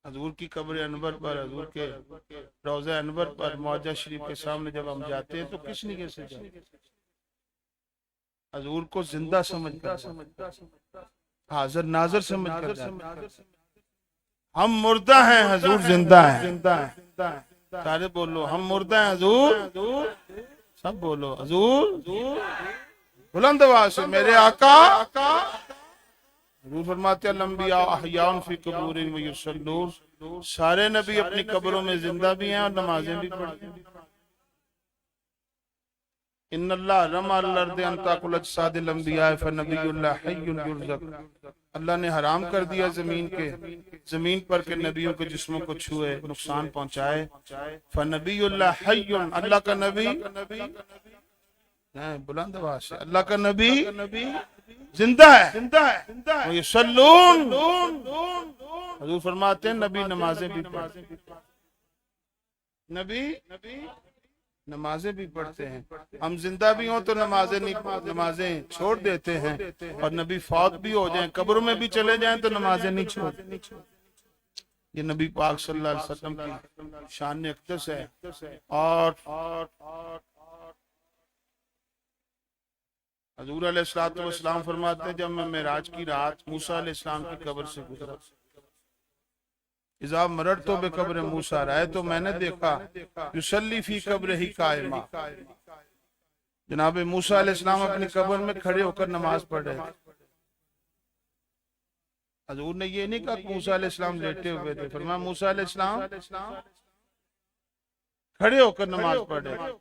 हजूर की कब्र अनवर पर, हजूर के रोज़ा अनवर पर, मौजा शरीफ के सामने जब हम जाते हैं तो किस नियत से जाते हैं? हजूर को जिंदा समझ कर, हाजिर नाजर समझ कर जाते। हम मुर्दा हैं, हजूर जिंदा है। सारे बोलो, हम मुर्दा हैं, हजूर। सब बोलो हजूर। बुलंद आवाज से मेरे आका। हजूर फरमाते लंबिया अहयान फी कुबूरिहिम व युसल्लून, सारे नबी अपनी कब्रों में जिंदा भी हैं और नमाजें भी पढ़ते हैं। इन्नल्लाह रमा अल-अर्द अन ताकुल अजसादिल अंबिया फनबियुल्लाह हय्युन युरज़क। अल्लाह ने हराम कर दिया जमीन पर के नबियों के जिस्मों को छुए, नुकसान पहुंचाए। फनबियुल्लाह हय्युन, अल्लाह का नबी, बुलंद आवाज से, अल्लाह का नबी जिंदा है। हजूर फरमाते हैं नबी नमाजें भी पढ़ते हैं, नबी नमाजें भी पढ़ते हैं। हम जिंदा भी हों तो नमाजें छोड़ देते हैं, और नबी फौत भी हो जाएं, कब्र में भी चले जाएं तो नमाजें नहीं छोड़ते। ये नबी पाक सल्लल्लाहु अलैहि वसल्लम की शान अक़दस है। और हजूर अलैहिस्सलातु वस्सलाम फरमाते हैं जब मैं मेराज की रात मूसा अलैहिस्सलाम की कब्र से गुजरा, इज़ा मररतु बिक़ब्र मूसा राय, तो मैंने देखा युसल्ली फी कब्रिही कायमा, जनाब मूसा अलैहिस्सलाम अपनी कब्र में खड़े होकर नमाज पढ़ रहे थे। हजूर ने ये नहीं कहा मूसा अलैहिस्सलाम लेटे हुए थे, फरमाया मूसा अलैहिस्सलाम खड़े होकर नमाज पढ़ रहे थे।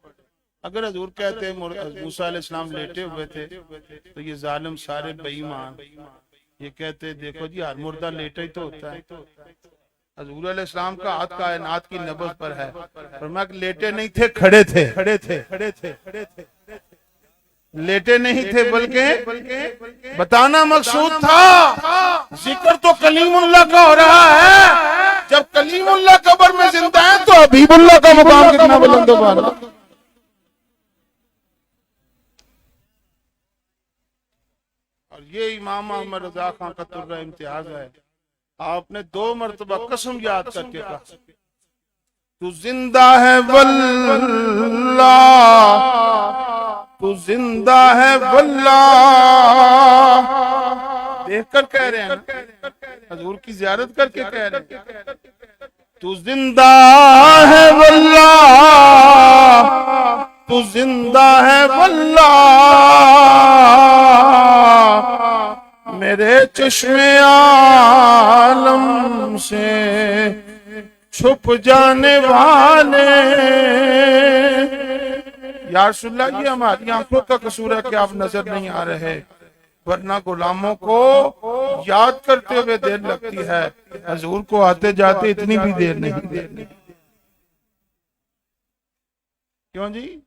अगर हजूर कहते मूसा अलैहिस्सलाम लेटे हुए थे तो ये जालिम सारे बेईमान ये कहते देखो जी हर मुर्दा लेटा ही तो होता है। हजूर अलैहिस्सलाम का हाथ कायनात की नब्ज़ पर है, फरमाया लेटे नहीं थे, खड़े थे, खड़े थे, खड़े थे, खड़े थे, लेटे नहीं थे, बल्कि बताना मकसूद था। जिक्र तो कलीमुल्लाह का हो रहा है, जब कलीमुल्लाह कब्र में जिंदा है तो हबीबुल्लाह का मुकाम कितना बुलंद वाला। और ये इमाम अहमद रजा खान का तुर्रा इम्तियाज है। आपने 2 मरतबा कसम याद करके कहा तू जिंदा है वल्लाह, तू जिंदा है वल्लाह। देखकर कह रहे हैं, हजूर की ज़ियारत करके कह रहे हैं तू जिंदा है वल्लाह, तू जिंदा है वल्लाह। मेरे चश्मे आलम से छुप जाने वाले, या रसूलल्लाह ये हमारी आंखों का कसूर है कि आप नजर नहीं आ रहे, वरना गुलामों को याद करते हुए देर लगती है, हजूर को आते जाते इतनी भी देर नहीं। क्यों जी?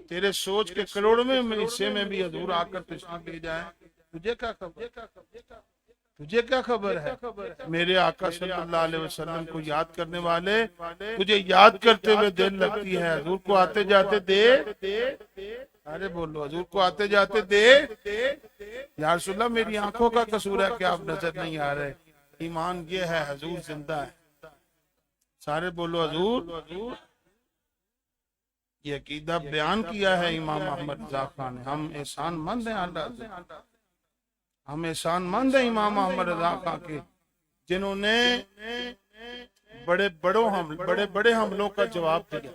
तेरे सोच के करोड़वें हिस्से में भी हजूर आकर तशरीफ ले जाए, तुझे क्या खबर, तुझे क्या खबर है? मेरे आका सल्लल्लाहु अलैहि वसल्लम को याद करने वाले तुझे याद करते हुए देर लगती है, हजूर को आते जाते देर। अरे बोलो, हजूर को आते जाते देर। या रसूलल्लाह मेरी आंखों का कसूर है कि आप नजर नहीं आ रहे। ईमान ये है हजूर जिंदा है। सारे बोलो हजूर। ये अकीदा बयान किया है इमाम अहमद रज़ा खान ने। हम एहसान मंद हैं अल्लाह से, हम एहसान मंद हैं इमाम अहमद रज़ा खान के, जिन्होंने बड़े बड़े हमलों का जवाब दिया।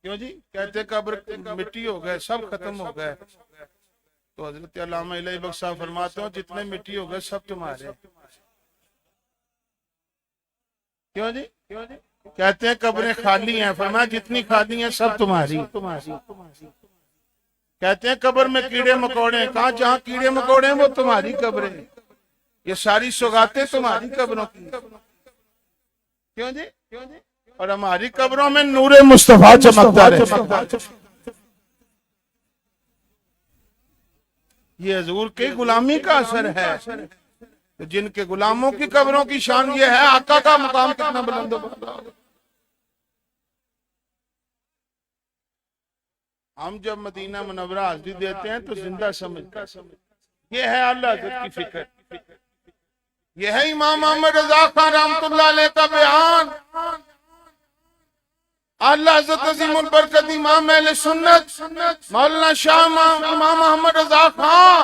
क्यों जी? कहते कब्र मिट्टी हो गए, सब खत्म हो गए, तो हजरत अल्लामा इलाही बख्श साहब फरमाते हो जितने मिट्टी हो गए सब तुम्हारे। क्यों जी? कहते हैं कब्रें खाली हैं, फरमाया जितनी खाली हैं सब तुम्हारी। कहते हैं कब्र में कीड़े मकोड़े, कहा जहाँ कीड़े मकोड़े हैं वो तुम्हारी कब्रें, ये सारी सौगातें तुम्हारी कब्रों की। क्यों जी? और हमारी कब्रों में नूरे मुस्तफा चमकता रहे। ये हजूर के गुलामी का असर है। तो जिनके गुलामों की कब्रों की शान ये है, आका का मुकाम कितना बुलंद होगा। हम जब मदीना मुनव्वरा हाजिरी देते हैं तो जिंदा समझते हैं। ये है अल्लाह हज़रत की फिक्र, ये है इमाम अहमद रज़ा खान रहमतुल्लाह अलैह का बयान। अल्लाह हज़रत अज़ीमुल बरकत इमाम अहले सुन्नत मौलाना शाह इमाम अहमद रज़ा खान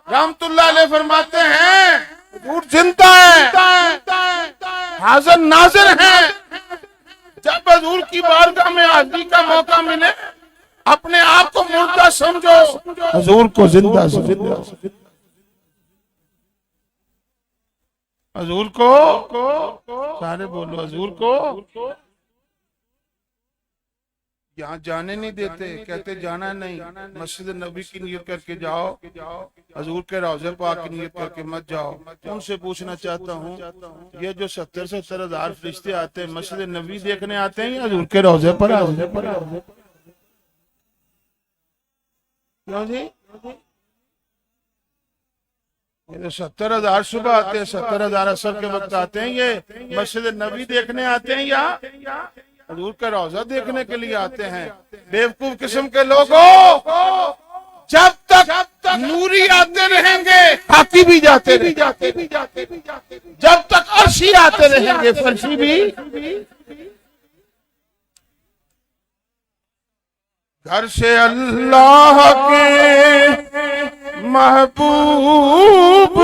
रहमतुल्लाह अलैह फरमाते हैं हजूर जिंदा है, हाज़िर नाज़िर है। जब हजूर की बारगाह में हाजिरी का मौका मिले अपने आप को मुर्दा समझो, हजूर को जिंदा समझो। हजूर को सारे बोलो, हजूर को यहाँ जाने नहीं देते, कहते जाना नहीं, मस्जिद नबी की नियत करके जाओ, हजूर के रोज़े पाक की नियत करके मत जाओ। उनसे पूछना चाहता हूँ, ये जो 70-70 हजार फरिश्ते आते हैं मस्जिद नबी देखने आते हैं या हजूर के रोज़े पर आते हैं? क्यों जी? ये तो 70,000 सुबह आते हैं, 70,000 असर के वक्त आते हैं, ये मस्जिद नबी देखने आते हैं या हजूर का रोजा देखने के लिए आते हैं? बेवकूफ किस्म के लोगों, जब तक नूरी आते रहेंगे हाथी भी जाते रहेंगे, जब तक अर्शी आते रहेंगे फर्शी भी। घर से अल्लाह के महबूब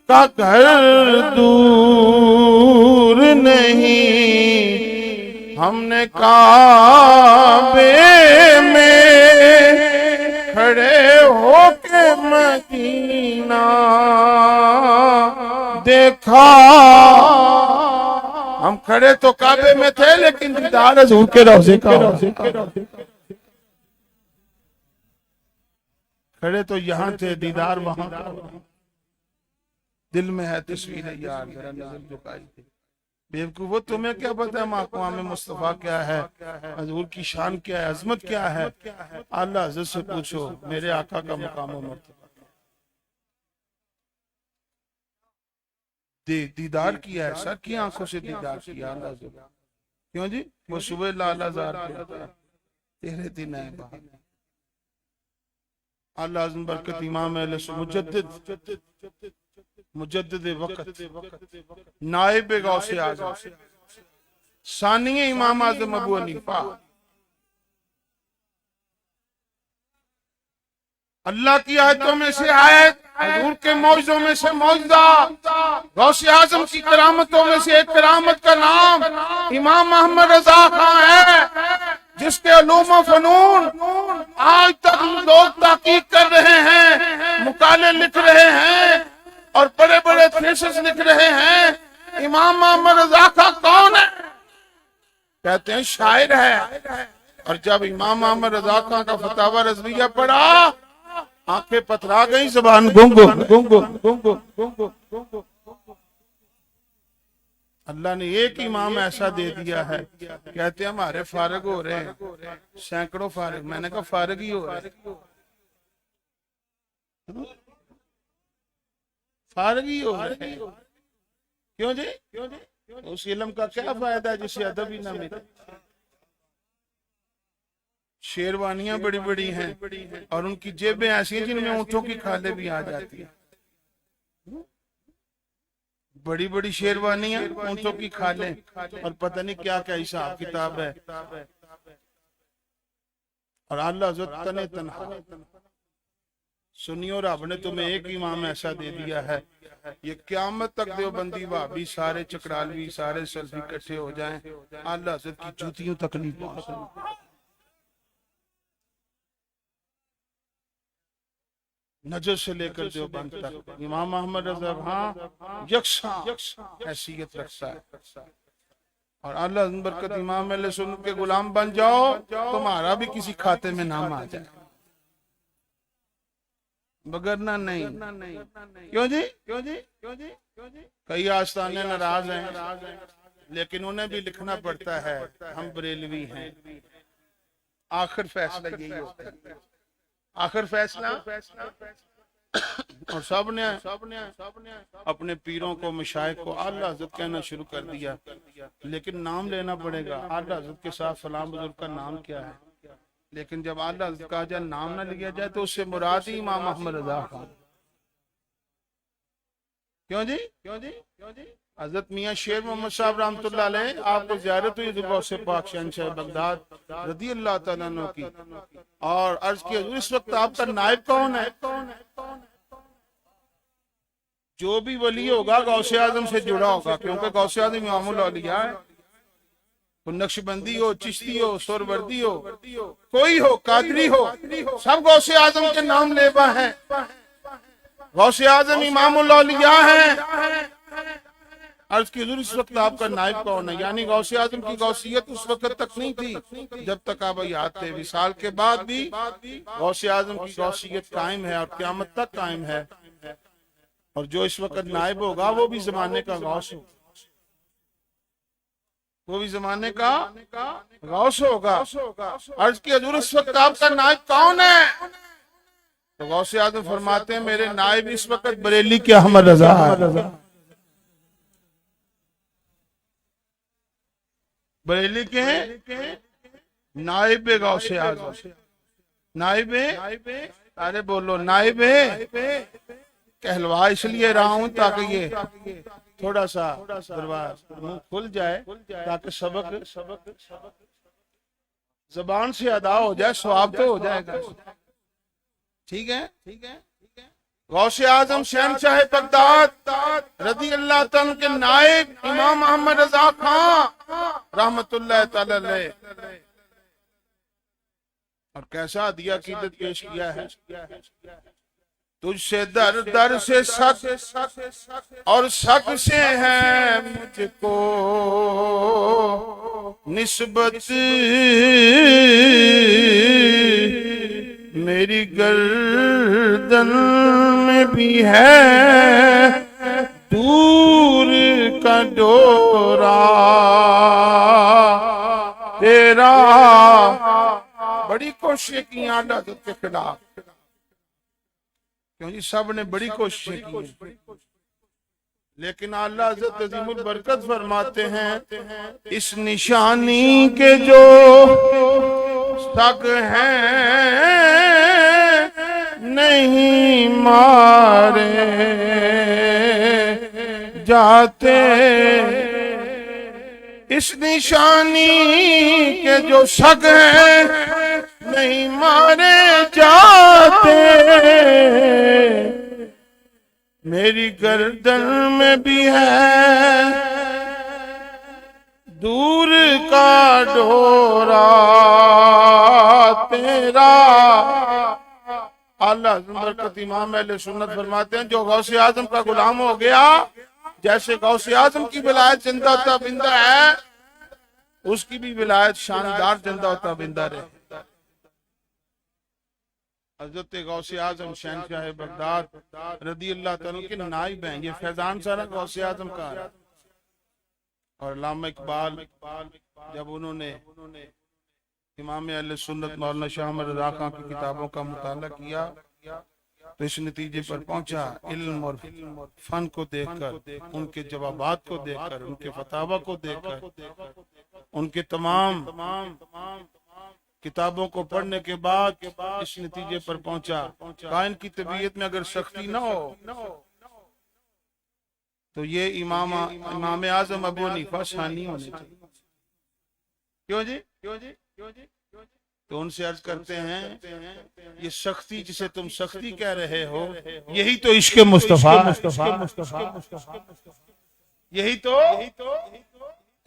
का घर दूर नहीं, हमने काबे में खड़े होके मदीना देखा। हम खड़े तो काबे में थे लेकिन दीदार हुजूर के रोज़े का। खड़े तो यहाँ थे, दीदार वहां। दिल में है तस्वीर यार, जरा नजर झुकाई थी। बेवकूफो, तुम्हें क्या पता है मक़ाम मुस्तफा क्या है, हुजूर की शान क्या है, अजमत क्या है। अल्लाह हज़रत से पूछो मेरे आका का मक़ाम मर्तबा। दीदार किया है, सर की आंखों से दीदार किया अल्लाह। क्यों जी? वो सुबह लाला ज़ार तेरे दिन है बाहर। अल्लाह आज़म बरकत इमाम अहले मुजद्दिद वक्त, नाइब गौसे आज़म, सानिए इमाम आज़म अबू हनीफा, अल्लाह की आयतों में से आयत, हुजूर के मौजों में से मौजदा, गौसे आज़म की करामतों में से एक करामत का नाम इमाम मोहम्मद रज़ा खां है, जिसके उलूम व फनून आज तक लोग तहकीक कर रहे हैं, मुकाले लिख रहे हैं और बड़े बड़े थीसिस लिख रहे हैं। इमाम मोहम्मद रज़ा खां कौन है? कहते हैं शायर है। और जब इमाम मोहम्मद रज़ा खां का फतावा रज़विया पढ़ा, आंखें पथरा गई, ज़बान गुंगो गुंगो गुंगो गुंगो गुंगो। अल्लाह ने एक इमाम ऐसा दे दिया है, कहते हैं हमारे फारग हो रहे हैं, सैकड़ों फारग। मैंने कहा फारग ही हो रहे हैं, फारग ही हो रहे हैं। क्यों जी? क्यों जी? उस इल्म का क्या फायदा है जिसे अदब ही ना मिले। शेरवानियां बड़ी बड़ी हैं और उनकी जेबें ऐसी हैं जिनमें ऊंटों की खालें भी आ जाती हैं। बड़ी बड़ी शेरवानियां, ऊंटों की खालें, और पता नहीं क्या क्या हिसाब किताब है। और अल्लाह तने तनहा सुनियो, रब ने तुम्हें एक इमाम ऐसा दे दिया है, ये क्यामत तक देवबंदी भाभी सारे चकरालवी सारे सल्फी इकट्ठे हो जाएं, अल्लाह की जूतियों तक नहीं पहुंच सकते। नजर से लेकर देवबंद तक इमाम मोहम्मद रज़ा खां यकसा हैसियत रखता है। और अल्लाह बरकत इमाम अहले सुन्नत के गुलाम बन जाओ, तुम्हारा भी किसी खाते में नाम आ जाए, बगरना नहीं। क्यों जी? क्यों जी? क्यों जी? क्यों जी? कई आस्थाने नाराज हैं, लेकिन उन्हें भी लिखना पड़ता है, हम बरेलवी हैं। आखिर फैसला यही होता है, आखिर फैसला। और सब ने अपने पीरों को, मशाइख को आला हज़रत कहना शुरू कर दिया, लेकिन नाम लेना पड़ेगा। आला हज़रत के साथ फलां बुजुर्ग का नाम क्या है, लेकिन जब आला हज़रत कहा जाए, नाम ना लिया जाए, तो उससे मुराद ही इमाम मोहम्मद रज़ा खां। क्यों जी? क्यों जी? क्यों जी? हज़रत मियाँ शेर मोहम्मद साहब रहमतुल्लाह अलैह, आपको ज़ियारत हुई गौसे पाक शहंशाह बगदाद रज़ी अल्लाह तआला अन्हु की, और अर्ज किया इस वक्त आपका नायब कौन है? जो भी वली होगा गौसे आजम से जुड़ा होगा, क्योंकि गौसे आजम इमामुल औलिया है। नक्शबंदी हो, चिश्ती हो, सोरवर्दी हो, कोई हो, कादरी हो, सब गौसे आजम के नाम लेवा है। गौसे आजम इमामुल औलिया है। अर्ज की हुजूर इस वक्त आपका नायब कौन है? यानी गौसे आजम की गौसियत उस वक्त तक नहीं थी जब तक आप याद थे। विसाल के बाद भी गौसे आजम की गौसियत कायम है और क़यामत तक कायम है। और जो इस वक्त नायब होगा वो भी जमाने का गौस होगा, वो भी जमाने का गौस होगा। अर्ज की हुजूर इस वक्त आपका नायब कौन है? तो गौसे आजम फरमाते हैं मेरे नायब इस वक्त बरेली के अहमद रजा है। बरेली के नायब गौसे आजम, नायब, अरे बोलो नायब कहलवा इसलिए रहा हूं ताकि ये थोड़ा सा दरवाज़ा मुंह खुल जाए, ताकि सबक जबान से अदा हो जाए, सवाब तो हो जाएगा। ठीक है, ठीक है, ठीक है। गौसे आजम शहनशाह बगदाद रदी अल्लाह तआला के नायब इमाम मोहम्मद रजा खां रहमतुल्लाह तआला अलैह। और कैसा दिया कीदत पेश किया है, तुझसे दर दर से शक और शक से है मुझको निस्बत, मेरी गर्दन में भी है दूर का डोरा तेरा। बड़ी कोशिश की आला के खिलाफ, क्यों जी सब ने बड़ी कोशिश की, लेकिन अल्लाह हज़रत अज़ीमुल बरकत फरमाते हैं इस निशानी के जो शक हैं नहीं मारे जाते, इस निशानी के जो शक हैं नहीं मारे जाते, मेरी गर्दन में भी है दूर का डोरा तेरा। अल्लाह बरकत इमाम अहले सुन्नत फरमाते हैं जो गौसे आजम का गुलाम हो गया, जैसे गौसे आजम की विलायत जिंदा होता बिंदा है, उसकी भी विलायत शानदार जिंदा होता बिंदा रहे। हजरत गौसे आजम शहनशाह बगदाद रदी अल्लाह तआला के नाइब हैं, ये फैजान सारा गौसे आजम का है। और अल्लामा इकबाल जब उन्होंने इमाम अहले सुन्नत मौलाना शाह अहमद रज़ा खां की किताबों का मुताला किया तो इस नतीजे पर पहुंचा, इल्म और फन को देखकर, उनके जवाबात को देखकर, उनके फतावा को देखकर, उनके तमाम किताबों को पढ़ने के बाद इस नतीजे पर पहुंचा कायन की तबीयत में अगर सख्ती ना हो तो ये इमाम आजम अबू हनीफा शानी होने चाहिए। क्यों जी, क्यों जी, क्यों जी? तो उनसे अर्ज करते हैं ये सख्ती जिसे तुम सख्ती कह रहे हो, यही तो इश्क मुस्तफा, यही तो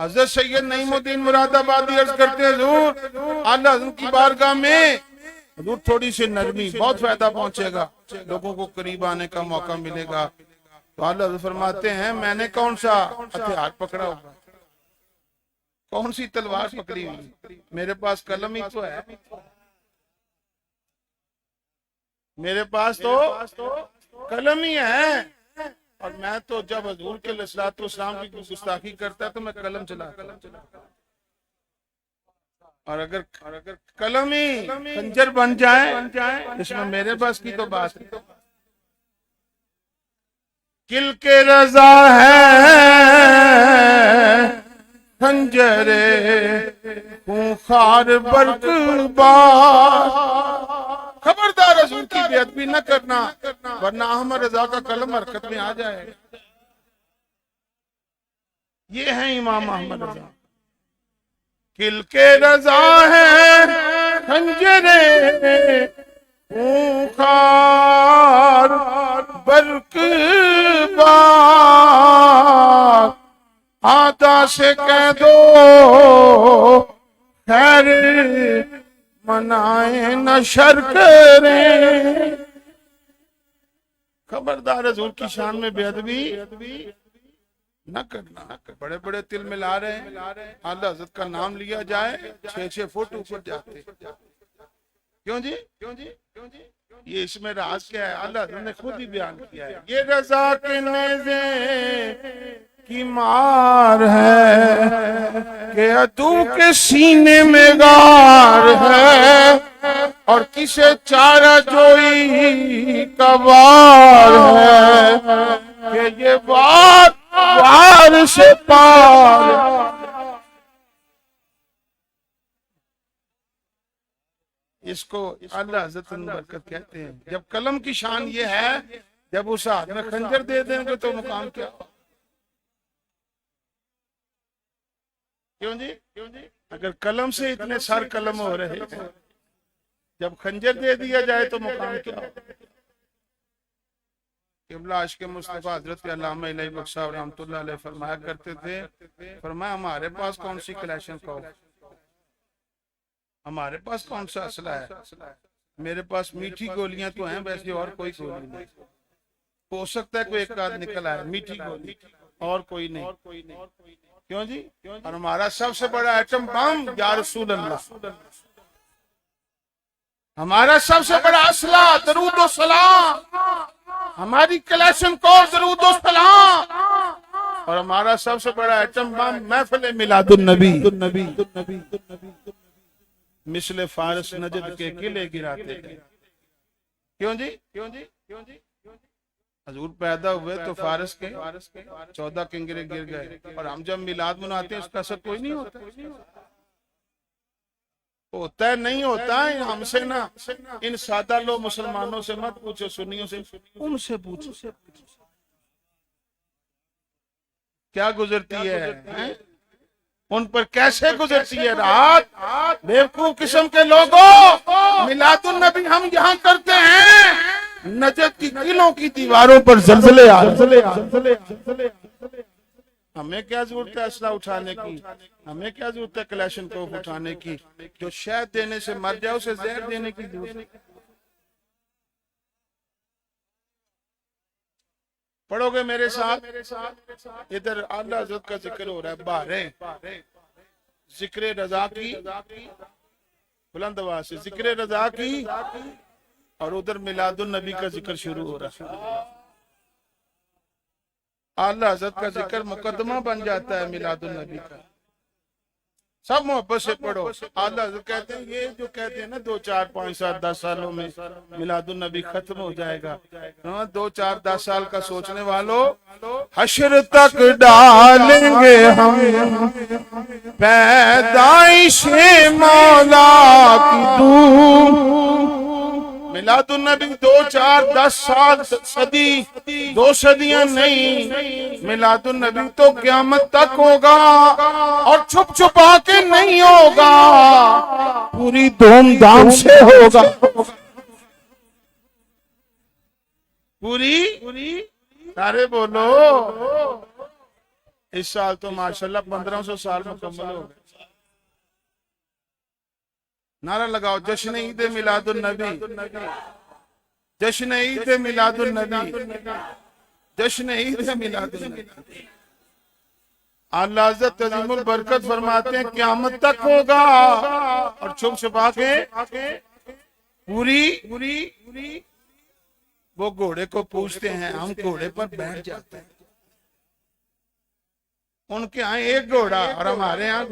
हज़रत सैयद नईमुद्दीन मुरादाबादी अर्ज करते हैं हुजूर आला हज़रत की बारगाह में हुजूर थोड़ी सी नरमी, बहुत फायदा पहुंचेगा, लोगों को करीब आने का मौका मिलेगा। तो आला हज़रत फरमाते हैं मैंने कौन सा हथियार पकड़ा होगा, कौन सी तलवार पकड़ी हुई, मेरे पास कलम ही तो है, मेरे पास तो कलम ही है। और मैं तो जब हजूर के अलैहिस्सलाम की गुस्ताखी करता है तो मैं कलम चला, और अगर कलम ही खंजर बन जाए इसमें मेरे पास की तो बात है। किल के रजा है खंजरे खूंखार बरकबार, खबरदार रसूल की बेअदबी न करना वरना अहमद रजा का कलम हरकत में आ जाएगा। ये है इमाम अहमद रजा, किल के रजा है खंजरे खूंखार बरकबार, आदा से कह दो खैर मनाए न शर करें, खबरदार हजूर की शान में बेअदबी न करना। बड़े बड़े तिल मिला रहे हैं, आला हज़रत का नाम लिया जाए 6-6 फुट ऊपर जाते। क्यों जी, क्यों जी, क्यों जी? ये इसमें राज क्या है, आला हज़रत ने खुद ही बयान किया है। ये रजा के नेज़े की मार है कि अदू के सीने में गार है, और किसे चारा जोई का वार है कि ये बात वार से पार। इसको अल्लाह हज़रत बरकत कहते हैं। जब कलम की शान ये है, जब उस हाथ में खंजर दे देंगे तो मुकाम क्या। क्यों जी, क्यों जी? अगर कलम से इतने सर कलम हो रहे हैं, जब खंजर दे दिया जाए तो मुकाम क्या हो। क़िबला इश्क़ मुस्तफ़ा हज़रत अल्लामा इलाही बख्शा रहमतुल्लाह अलैह फरमाया करते थे, फरमाया हमारे पास कौन सी कलेक्शन कहो, हमारे पास कौन सा असला है, मेरे पास मीठी गोलियां तो हैं, वैसे और कोई गोली नहीं। हो सकता है कोई एक आध निकल आए मीठी गोली, और कोई नहीं। क्यों जी? और हमारा सबसे बड़ा एटम बम या रसूल अल्लाह, हमारा सबसे बड़ा असला दरूद व सलाम, हमारी कलेक्शन को दरूद व सलाम, और हमारा सबसे बड़ा एटम बम महफिल मिलादुन नबी। मिसले फारस नजद के किले गिराते हैं। क्यों जी? हजूर पैदा हुए तो फारस के 14 किंगरे गिर गए, और हम जब मिलाद मनाते हैं उसका असर कोई नहीं होता। होता है नहीं होता है, हमसे ना, इन सादा लोग मुसलमानों से मत पूछो, सुन्नियों से, उनसे पूछो क्या गुजरती है, उन पर कैसे गुजरती है रात। बेवकूफ किस्म के लोगों, मिलादुन नबी हम यहाँ करते हैं, नजद की किलों की दीवारों पर जलजले आ रहे। हमें क्या जरूरत है असला उठाने की, हमें क्या जरूरत है कलेक्शन को उठाने की। जो शहद देने से मर जाए उसे जहर देने की जरूरत है। पढ़ोगे मेरे साथ, इधर आला हज़रत का जिक्र हो रहा है, बाहरें जिक्र रजा की, बुलंद आवाज से जिक्र रजा की, और उधर मिलादुन नबी का जिक्र शुरू हो रहा है। आला हज़रत का जिक्र मुकदमा बन जाता है मिलादुन नबी का। सब मोहब्बत से पढ़ो। आला हज़रत कहते हैं, ये जो कहते हैं ना 2 4 5 7 10 सालों में मिलादुन नबी खत्म हो जाएगा, 2 4 10 साल का सोचने वालों, हश्र तक डालेंगे हम पैदाइशे मौला की धूम। मिलादुन नबी 2 4 10 साल, सदी, 2 सदियां नहीं, मिलादुन नबी तो क़यामत तक होगा, और छुप छुपा के नहीं होगा, पूरी धूमधाम से होगा। पूरी सारे बोलो, इस साल तो माशाल्लाह 1500 साल मुकम्मल हो गए। नारा लगाओ, जश्न ईद मिलादुन नबी, जश्न ईद मिलादुन नबी, जश्न ईद मिलादुन नबी। आला हज़रत अज़ीमुल बरकत फरमाते हैं क़यामत तक होगा, और छुप छुपा के पूरी। वो घोड़े को पूछते हैं, हम घोड़े पर बैठ जाते हैं, उनके यहाँ एक घोड़ा और हमारे यहाँ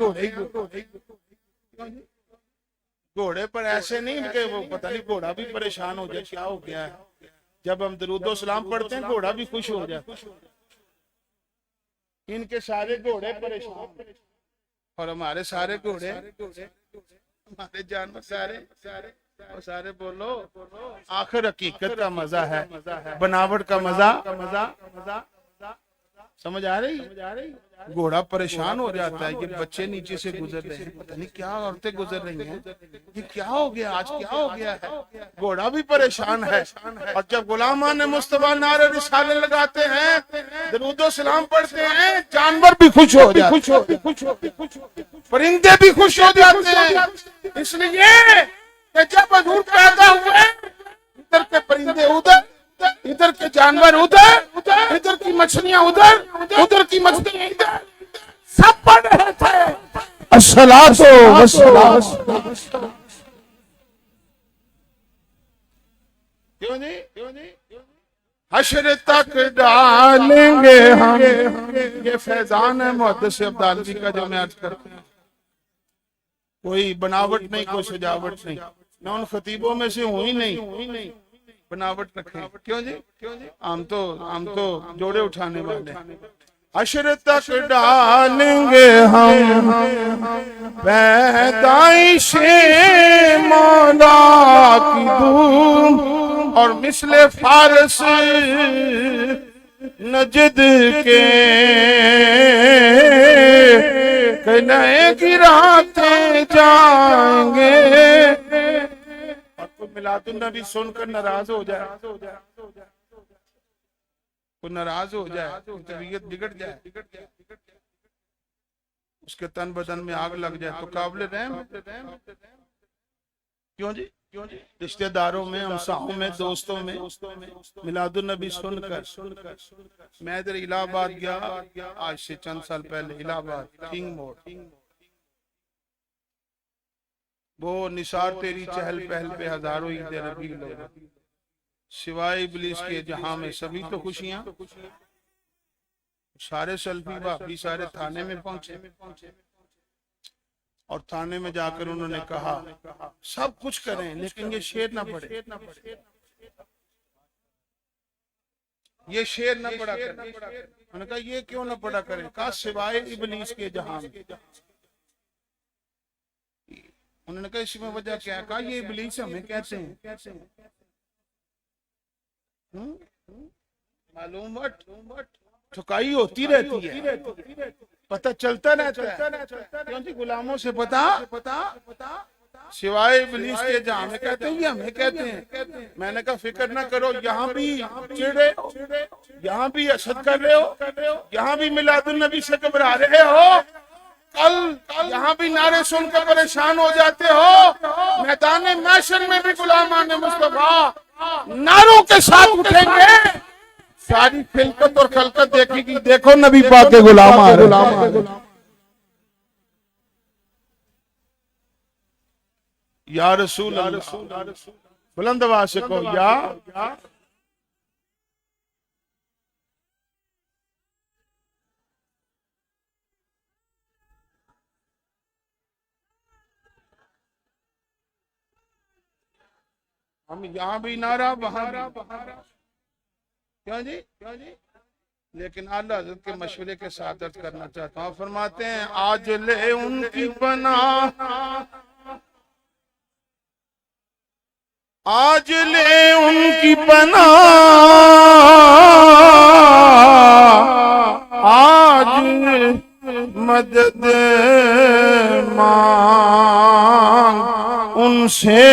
घोड़े पर ऐसे नहीं कि वो पता नहीं घोड़ा भी परेशान हो जाए, क्या हो गया है। जब हम दरूदो सलाम पढ़ते हैं घोड़ा भी खुश हो जाए। इनके सारे घोड़े परेशान, और हमारे सारे घोड़े, हमारे जानवर सारे बोलो। आखिर हकीकत का मजा है, बनावट का मजा समझ आ रही। घोड़ा परेशान हो जाता है, ये बच्चे नीचे से गुजर रहे हैं, पता नहीं क्या औरतें गुजर रही हैं, ये क्या हो गया, आज क्या हो गया है। घोड़ा भी परेशान है। और जब गुलामान मुस्तफा नारे रिसाले लगाते हैं, दरूदो सलाम पढ़ते हैं, जानवर भी खुश हो जाते हैं, परिंदे भी खुश हो जाते हैं। इसलिए जब हजूर पैदा हुए, इधर के परिंदे उधर, इधर के जानवर उधर, इधर की मछलियां उधर की मछलियां इधर, सब पढ़ रहे थे अस्सलातो वस्सलाम। क्यों जी? हश्र तक डालेंगे हम, ये फैजान है मुहद्दिस अब्दालवी का जो मैं अर्ज करता हूं। कोई बनावट नहीं, कोई सजावट नहीं, मैं उन खतीबों में से हूं ही नहीं बनावट रखें। क्यों जी? हम तो जोड़े उठाने वाले। हश्र तक डालेंगे हम पैदाइशे मौला की धूम, और मिसले फारस नजद के कलए गिराते जाएंगे। और कोई मिलादुन नबी सुनकर नाराज हो जाए, कोई नाराज हो जाए, तबीयत बिगड़ जाए, उसके तन बदन में आग लग जाए तो काबिल रहम। क्यों जी? रिश्तेदारों में, हमसाहों में, दोस्तों में मिलादुन नबी सुनकर मैं इधर इलाहाबाद गया, आज से चंद साल पहले, इलाहाबाद किंग मोड़, वो निसार तेरी चहल पहल पे हजारों ईद रबी लोग, सिवाय इब्लीस के जहां में सभी तो खुशियां। सारे सल्फी भाभी सारे थाने में पहुंचे और थाने में जाकर उन्होंने कहा सब कुछ करें लेकिन ये शेर ना पड़े, ये शेर ना पड़ा करें। उन्होंने कहा ये क्यों ना पड़ा करें? कहा सिवाय इब्लीस के जहां में। उन्होंने कहा इसमें वजह क्या? कहा ये इब्लीस हमें कहते हैं, मालूम बट ठुकाई होती रहती है, पता चलता रहता है। क्यों जी? गुलामों से पता सिवाय इब्लीस के जहां में कहते हैं, ये हमें कहते हैं। मैंने कहा फिक्र ना करो, यहाँ भी चिड़े हो, यहाँ भी असद कर रहे हो, यहाँ भी मिलादुन नबी से घबरा रहे हो, कल यहाँ भी नारे सुनकर परेशान हो जाते हो, मैदान महशर में भी गुलामान मुस्तफा नारों के साथ उठेंगे। सारी खिलकत और खलकत देखेगी, देखो नबी पाक के गुलाम आ रहे। या रसूल अल्लाह, बुलंद आवाज से कहो या। हम यहाँ भी नारा, वहां क्यों जी? लेकिन आला हज़रत के मशवरे के साथ अर्ज करना चाहता हूँ। फरमाते हैं आज ले उनकी पनाह, आज ले उनकी पनाह, आज मदद मांग उनसे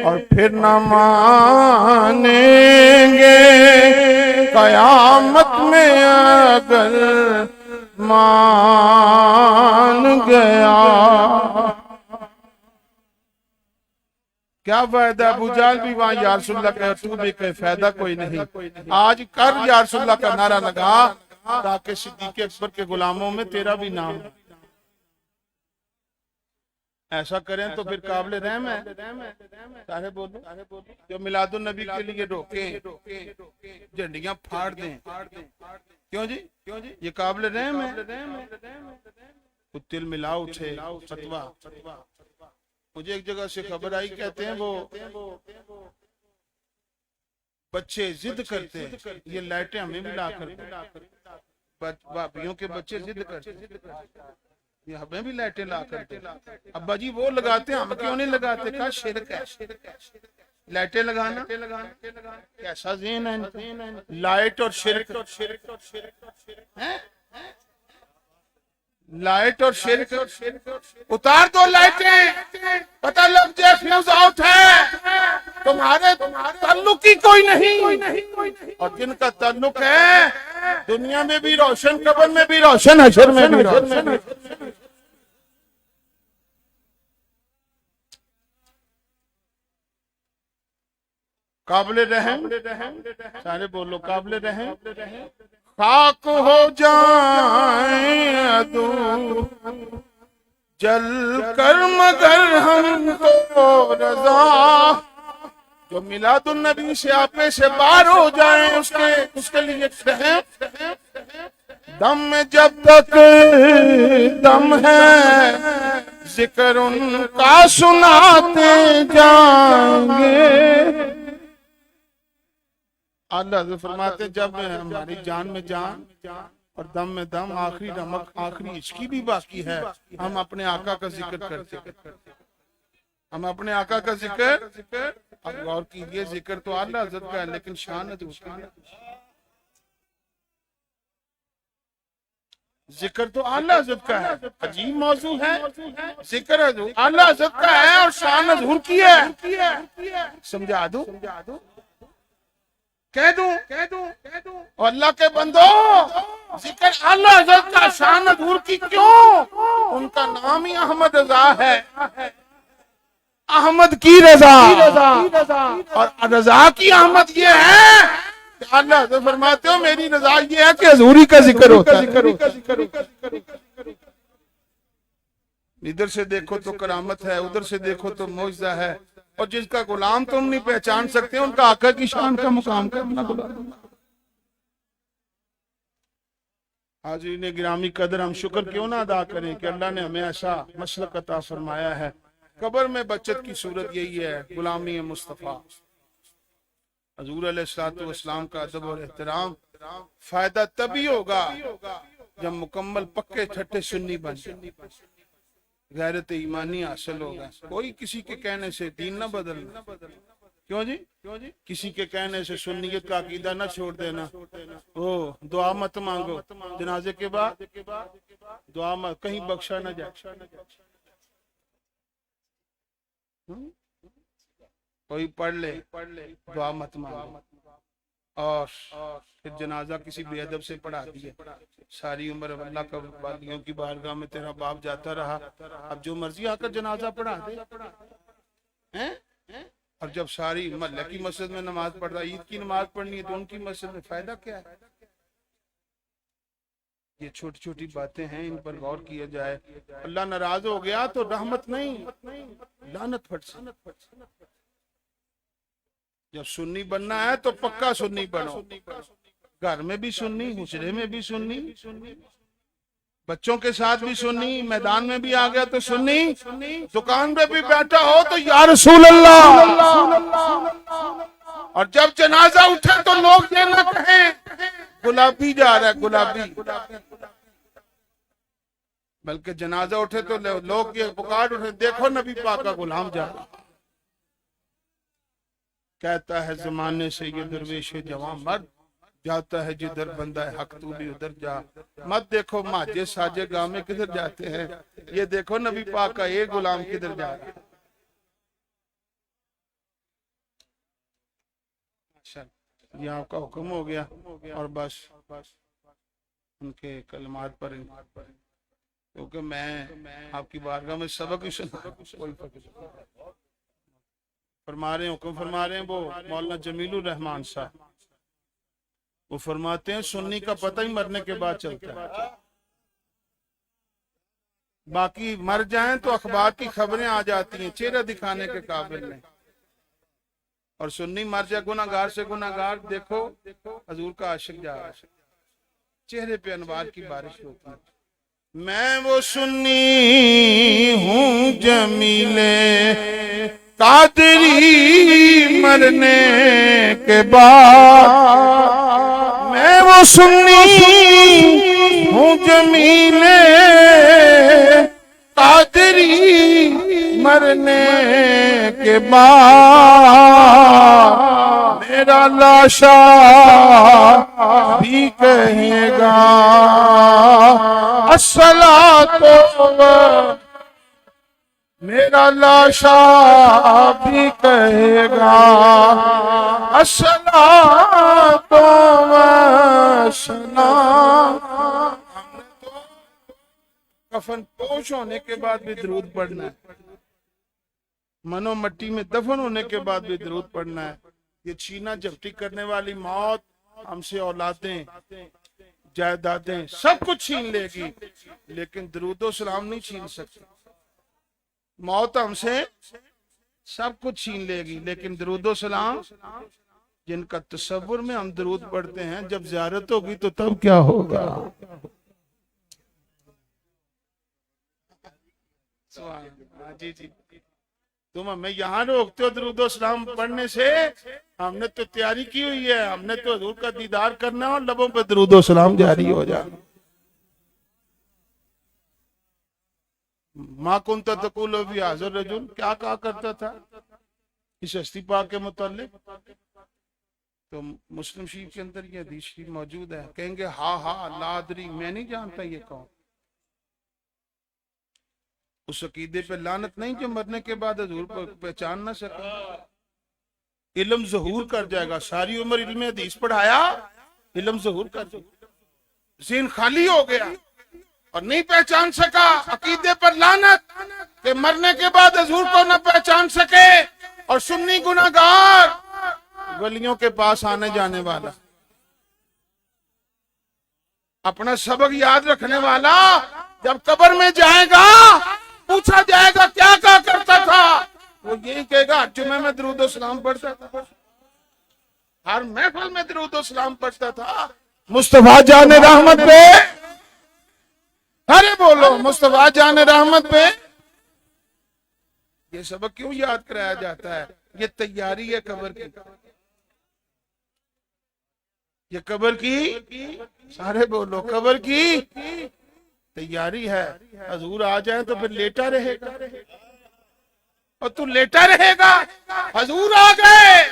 और फिर न मानेंगे कयामत में अगर मान गया। क्या फायदा? अबू जाहल भी वहां या रसूलल्लाह कहे, तू भी कहे, फायदा कोई नहीं। आज कर या रसूलल्लाह का नारा लगा ताकि सिद्दीक़ अकबर के गुलामों में तेरा भी नाम। ऐसा करें तो फिर काबिल रहम है। सारे बोलो, जो मिलादुन नबी के लिए रोके, झंडियां फाड़ दें, क्यों जी? ये काबिल रहम है। तिल मिला उठे फतवा। मुझे एक जगह से खबर आई, कहते हैं वो बच्चे जिद करते, ये लाइटें हमें भी ला कर, भाभीियों के बच्चे जिद करते, हमें भी लाइटें ला करते। अब्बा जी वो लगाते हैं, हम क्यों नहीं लगाते? कहा शिरक है, लाइटें लगाना कैसा ज़हन है? लाइट और शिरक, लाइट और शिरक। उतार दो लाइटें, पता लग जाए फ्यूज आउट है, तुम्हारे ताल्लुक ही कोई नहीं। और जिनका ताल्लुक है दुनिया में भी रोशन, कब्र में भी रोशन, हशर में भी रोशन। काबिल रहम, सारे बोलो काबिल रहम। खाक हो जाए अदू जल कर मगर हम तो रजा, जो मिलादुन नबी से आपे से बाहर हो जाए उसके लिए रहम। दम में जब तक दम है जिक्र उनका सुनाते जाएंगे। अल्लाह फरमाते जब हमारी जान में जान और दम में दम, आखिरी रमक, आखिरी इश्की भी बाकी है, हम अपने आका का जिक्र करते, हम अपने आका का जिक्र। अब गौर कीजिए, जिक्र तो अल्लाह हज़रत का है लेकिन शान उसकी है। जिक्र तो अल्लाह हज़रत का है, अजीब मौजू है। जिक्र अल्लाह हज़रत का है और शान हज़ूर की है। समझा दो। कह दूं और अल्लाह के बंदो, जिक्र आला हज़रत का, शान हजूर की क्यों? उनका नाम ही अहमद रजा है, अहमद की रजा। और रजा की अहमद ये है कि अल्लाह हज़रत फरमाते हो मेरी रजा ये है कि हजूरी का जिक्र होता है। इधर से देखो तो करामत है, उधर से देखो तो मौजज़ा है, और जिसका गुलाम तुम नहीं पहचान सकते उनका आका की शान का मुकाम करना गुलाम। हाज़रीन गिरामी कदर, हम शुक्र क्यों ना अदा करें कि अल्लाह ने हमें ऐसा मसलक अता फरमाया है। कब्र में बचत की सूरत यही है, गुलामी मुस्तफ़ा। हजूर अलैहिस्सलाम का अदब और एहतराम फायदा तभी होगा जब मुकम्मल पक्के छठे सुन्नी बन जाए, गैरत ईमानी हासिल होगा। कोई किसी के कहने से दीन ना बदलना। क्यों जी? किसी के कहने से सुन्नियत का अकीदा ना छोड़ देना। ओ दुआ मत मांगो जनाजे के बाद, दुआ मत, कहीं बख्शा ना जाए। कोई पढ़ ले दुआ मत मांगो, और फिर जनाजा किसी बेअदब से पढ़ा दिए, सारी उम्र अल्लाह का वालियों की बारगाह में तेरा बाप जाता रहा, अब जो मर्जी आकर जनाजा पढ़ा दे हैं। और जब सारी मोहल्ले की मस्जिद में नमाज पढ़ रहा, ईद की नमाज पढ़नी है तो उनकी मस्जिद में, फायदा क्या है? ये छोटी छोटी बातें हैं, इन पर गौर किया जाए। अल्लाह नाराज हो गया तो रहमत नहीं, लानत फट से। जब सुन्नी बनना है तो पक्का सुन्नी बनो, घर में भी सुन्नी, हुजरे में भी सुन्नी, बच्चों के साथ भी सुन्नी, मैदान में भी आ गया तो सुन्नी, दुकान में भी बैठा हो तो या रसूल अल्लाह। और जब जनाजा उठे तो लोग ये ना कहें गुलाबी जा रहा है, गुलाबी, बल्कि जनाजा उठे तो लोग ये पुकार उठे, देखो नबी पाक का गुलाम जा रहा। कहता है जमाने से ये दरवेश जवां मर्द, जाता है जिधर बंदा है हक तू भी उधर जा। मत देखो माजे साजे गांव में किधर जाते हैं, ये देखो नबी पाक का एक गुलाम किधर जा रहा है। ये आपका हुक्म हो गया, और बस उनके कलमात पर, क्योंकि मैं आपकी बारगाह में सबक ही सुना, कोई फरमा रहे हैं, हुक्म फरमा रहे हैं वो मौलाना जमीलुर रहमान साहब, वो फरमाते हैं सुन्नी का पता ही मरने के बाद चलता है। बाकी मर जाएं तो अखबार की खबरें आ जाती हैं चेहरा दिखाने के काबिल नहीं, और सुन्नी मर जाए गुनाहगार से गुनाहगार, देखो हजूर का आशिक जा रहा है, चेहरे पे अनवार की बारिश होती है। मैं वो सुन्नी हूँ जमीले कादरी मरने के बाद, मैं वो सुन्नी हूँ जमीले कादरी मरने के बाद, मेरा लाशा भी कहेगा अस्सलातो, मेरा लाशा भी कहेगा अस्सलातो वस्सलाम। कफन पोश होने के बाद भी दरूद पढ़ना है, मनो मट्टी में दफन होने के बाद भी दरूद पढ़ना है। ये छीना झपटी करने वाली मौत हमसे औलादें, जायदादें सब कुछ छीन लेगी, लेकिन दरूदो सलाम नहीं छीन सकती। मौत हमसे सब कुछ छीन लेगी, लेकिन दरूदो सलाम, जिनका तसव्वुर में हम दरूद पढ़ते हैं, जब ज़ियारत होगी तो तब क्या होगा। जी जी, तुम हमें यहाँ रोकते हो दरूदो सलाम पढ़ने से, हमने तो तैयारी की हुई है, हमने तो हजूर का दीदार करना और लबों पे दरूदो सलाम जारी हो जाए। माँ कुन तकुल भी हाजिर रजुल, क्या कहा करता था इस हस्ती पाक के मुतालिक, तो मुस्लिम शरीफ के अंदर ये हदीस शरीफ मौजूद है। कहेंगे हा हा लादरी, मैं नहीं जानता ये कौन। उस अकीदे पे लानत नहीं जो मरने के बाद हजूर को पहचान ना सके। इल्म ज़हूर कर जाएगा। सारी उम्र इल्म हदीस पढ़ाया, इल्म ज़हूर कर जाएगा। ज़हन खाली हो गया और नहीं पहचान सका। अकीदे पर लानत कि मरने के बाद हुजूर को न पहचान सके। और सुन्नी गुनाहगार वलियों के पास आने जाने वाला, अपना सबक याद रखने वाला, जब कब्र में जाएगा पूछा जाएगा क्या क्या करता था, वो यही कहेगा जुमे में दरूद और सलाम पढ़ता था, हर महफिल में दरूद और सलाम पढ़ता था। मुस्तफा जाने रहमत पे, अरे बोलो मुस्तफा जाने रहमत पे। ये सबक क्यों याद कराया जाता है? ये तैयारी है कब्र की, ये कब्र की, सारे बोलो कब्र की तैयारी है। हजूर आ जाए तो फिर लेटा रहेगा और तू लेटा रहेगा। हजूर आ गए,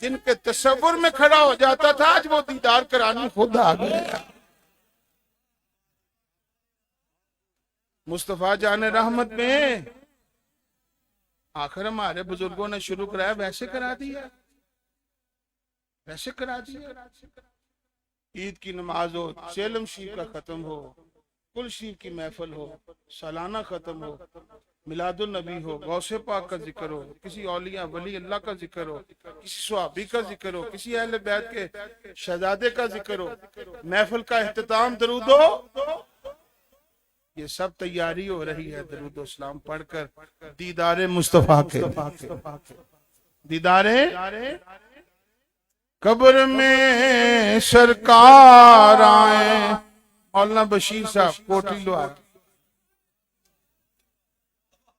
जिनके तस्वुर में खड़ा हो जाता था आज वो दीदार कराने खुद आ गए। मुस्तफा जाने रहमत में आखिर हमारे बुजुर्गों ने शुरू कराया, वैसे करा दिया, वैसे करा दिया। ईद की नमाज हो, सेलम शरीफ का खत्म हो, कुल शरीफ की महफिल हो, सालाना खत्म हो, मिलादुल नबी हो, गौसे पाक का जिक्र हो, किसी औलिया वली अल्लाह का जिक्र हो, किसी सहाबी का जिक्र हो, किसी अहले बैत के शहजादे का जिक्र हो, महफिल का इख्तिताम दरूद हो, ये सब तैयारी हो रही है दरूद और सलाम पढ़कर दीदारे मुस्तफा के। दीदारे कब्र में सरकार आए, मौलाना बशीर साहब कोठी लोहार।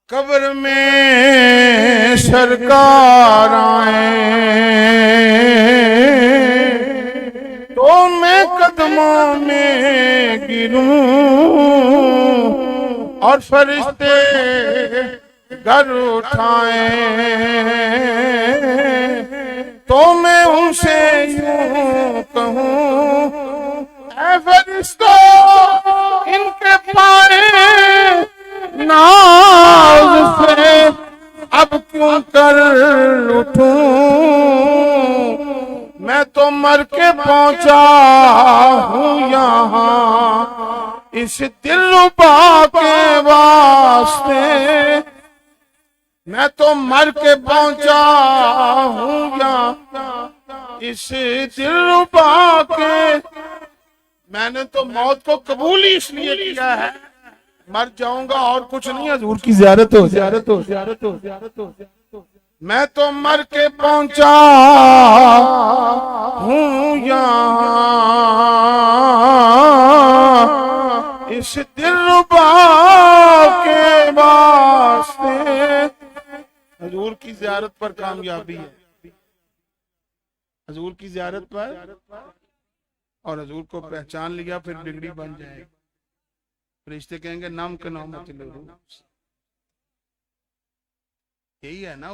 कब्र में सरकार आए तो मैं कदमों में गिरूं और फरिश्ते घर उठाए तो मैं उनसे यूं कहूं, ऐ फरिश्तों इनके पाए नाज से अब क्यों कर उठूं, मैं तो मर के पहुंचा हूं यहाँ इस दिलरुबा के वास्ते, मैं तो मर के पहुंचा हूं यहाँ इस दिलरुबा के। मैंने तो मौत को कबूल ही इसलिए किया है, मर जाऊंगा और कुछ नहीं, हजूर की ज़ियारत हो, ज़ियारत हो, ज़ियारत हो, ज़ियारत हो। मैं तो मर के पहुंचा हूं यहाँ इस दिलरुबा के वास्ते। हजूर की ज़ियारत पर कामयाबी है, हजूर की ज़ियारत पर, और हजूर को पहचान लिया फिर डिग्री बन जाएगी। फरिश्ते कहेंगे नाम के नाम मत लो, यही है ना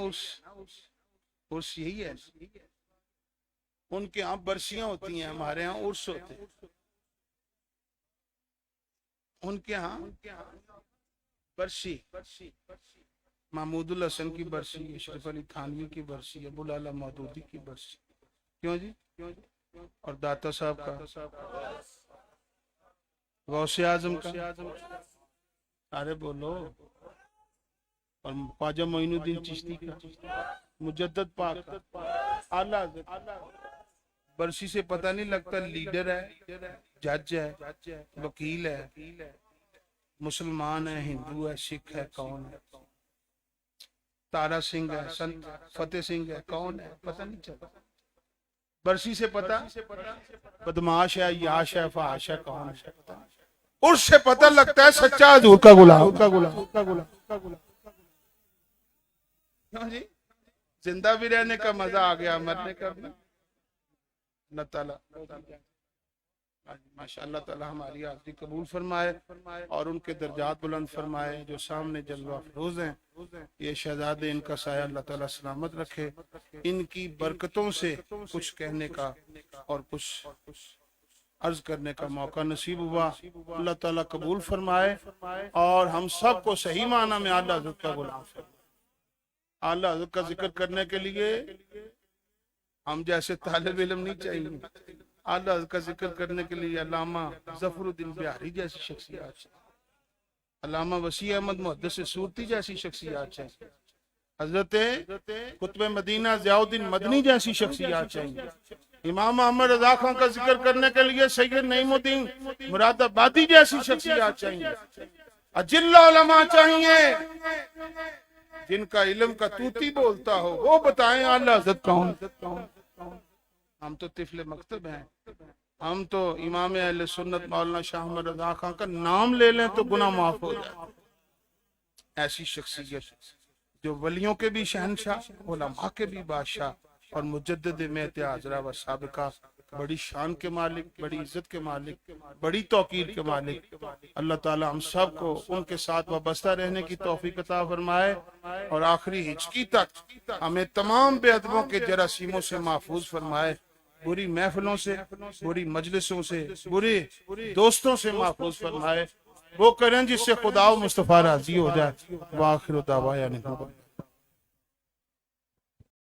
उर्स यही है। उनके यहाँ बरसियां होती हैं, हमारे यहाँ उर्स होते हैं। उनके यहाँ बरसी, महमूदुल हसन की बरसी है, शरीफ अली थानवी की बरसी है, बुलाला मौदूदी की बरसी। क्यों जी? और दाता साहब का, गौसे आजम का, अरे बोलो, और ख्वाजा मोइनुद्दीन चिश्ती का, मुजद्दद पाक का, आला बरसी से पता नहीं लगता लीडर है, जज है, वकील है, मुसलमान है, हिंदू है, सिख है, कौन है, तारा सिंह है, संत फतेह सिंह है, कौन है पता नहीं चलता। बरसी से पता, बदमाश है, याश है, फहाश है, कौन है, उससे पता लगता है सच्चा हजूर का गुलाम। क्यों जी? जिंदा भी रहने का मजा आ गया, मरने का भी। अल्लाह ताला माशाअल्लाह ताला हमारी हाज़िरी कबूल फरमाए और उनके दर्जात बुलंद फरमाए। जो सामने जलवा अफरोज हैं, ये शहजादे, इनका साया अल्लाह ताला सलामत रखे। इनकी बरकतों से कुछ कहने का और कुछ अर्ज करने का मौका नसीब हुआ। अल्लाह ताला कबूल फरमाए और हम सब को सही माना में आला हज़रत का गुलाम फरमाए। आला हज़रत का जिक्र करने के लिए हम जैसे तालिब इल्म नहीं चाहिए। आला का जिक्र करने के लिए अल्लामा जफरुद्दीन बिहारी जैसी शख्सियत चाहिए, अल्लामा वसी अहमद मुहद्दिस सूरती जैसी शख्सियत चाहिए, हजरत कुतुब मदीना ज़ियाउद्दीन मदनी जैसी शख्सियत चाहिए। इमाम अहमद रजा खान का जिक्र करने के लिए सैयद नईमुद्दीन मुरादाबादी जैसी शख्सियत चाहिए। अजिल्ला उलमा चाहिए जिनका इल्म का तूती बोलता हो, वो बताएं आला हज़रत कौन। हम तो तिफले मकतब हैं, हम तो इमाम अहले सुन्नत मौलाना शाह अहमद रजा खान का नाम ले लें तो गुनाह माफ हो जाए। ऐसी शख्सियत जो वलियों के भी शहनशाह, उलमा के भी बादशाह और मुजद्दिद में हाजरा व साबिका, बड़ी शान के मालिक, बड़ी इज्जत के मालिक, बड़ी तौकीर के मालिक, अल्लाह ताला हम सब को उनके साथ वाबस्ता रहने की तौफीक अता फरमाए और आखिरी हिचकी तक हमें तमाम बेअदबों के जरासीमों से महफूज फरमाए, बुरी महफिलों से, बुरी मजलिसों से, बुरे दोस्तों से महफूज फरमाए। वो करें जिससे खुदा मुस्तफा राजी हो जाए। वाखिर दावा।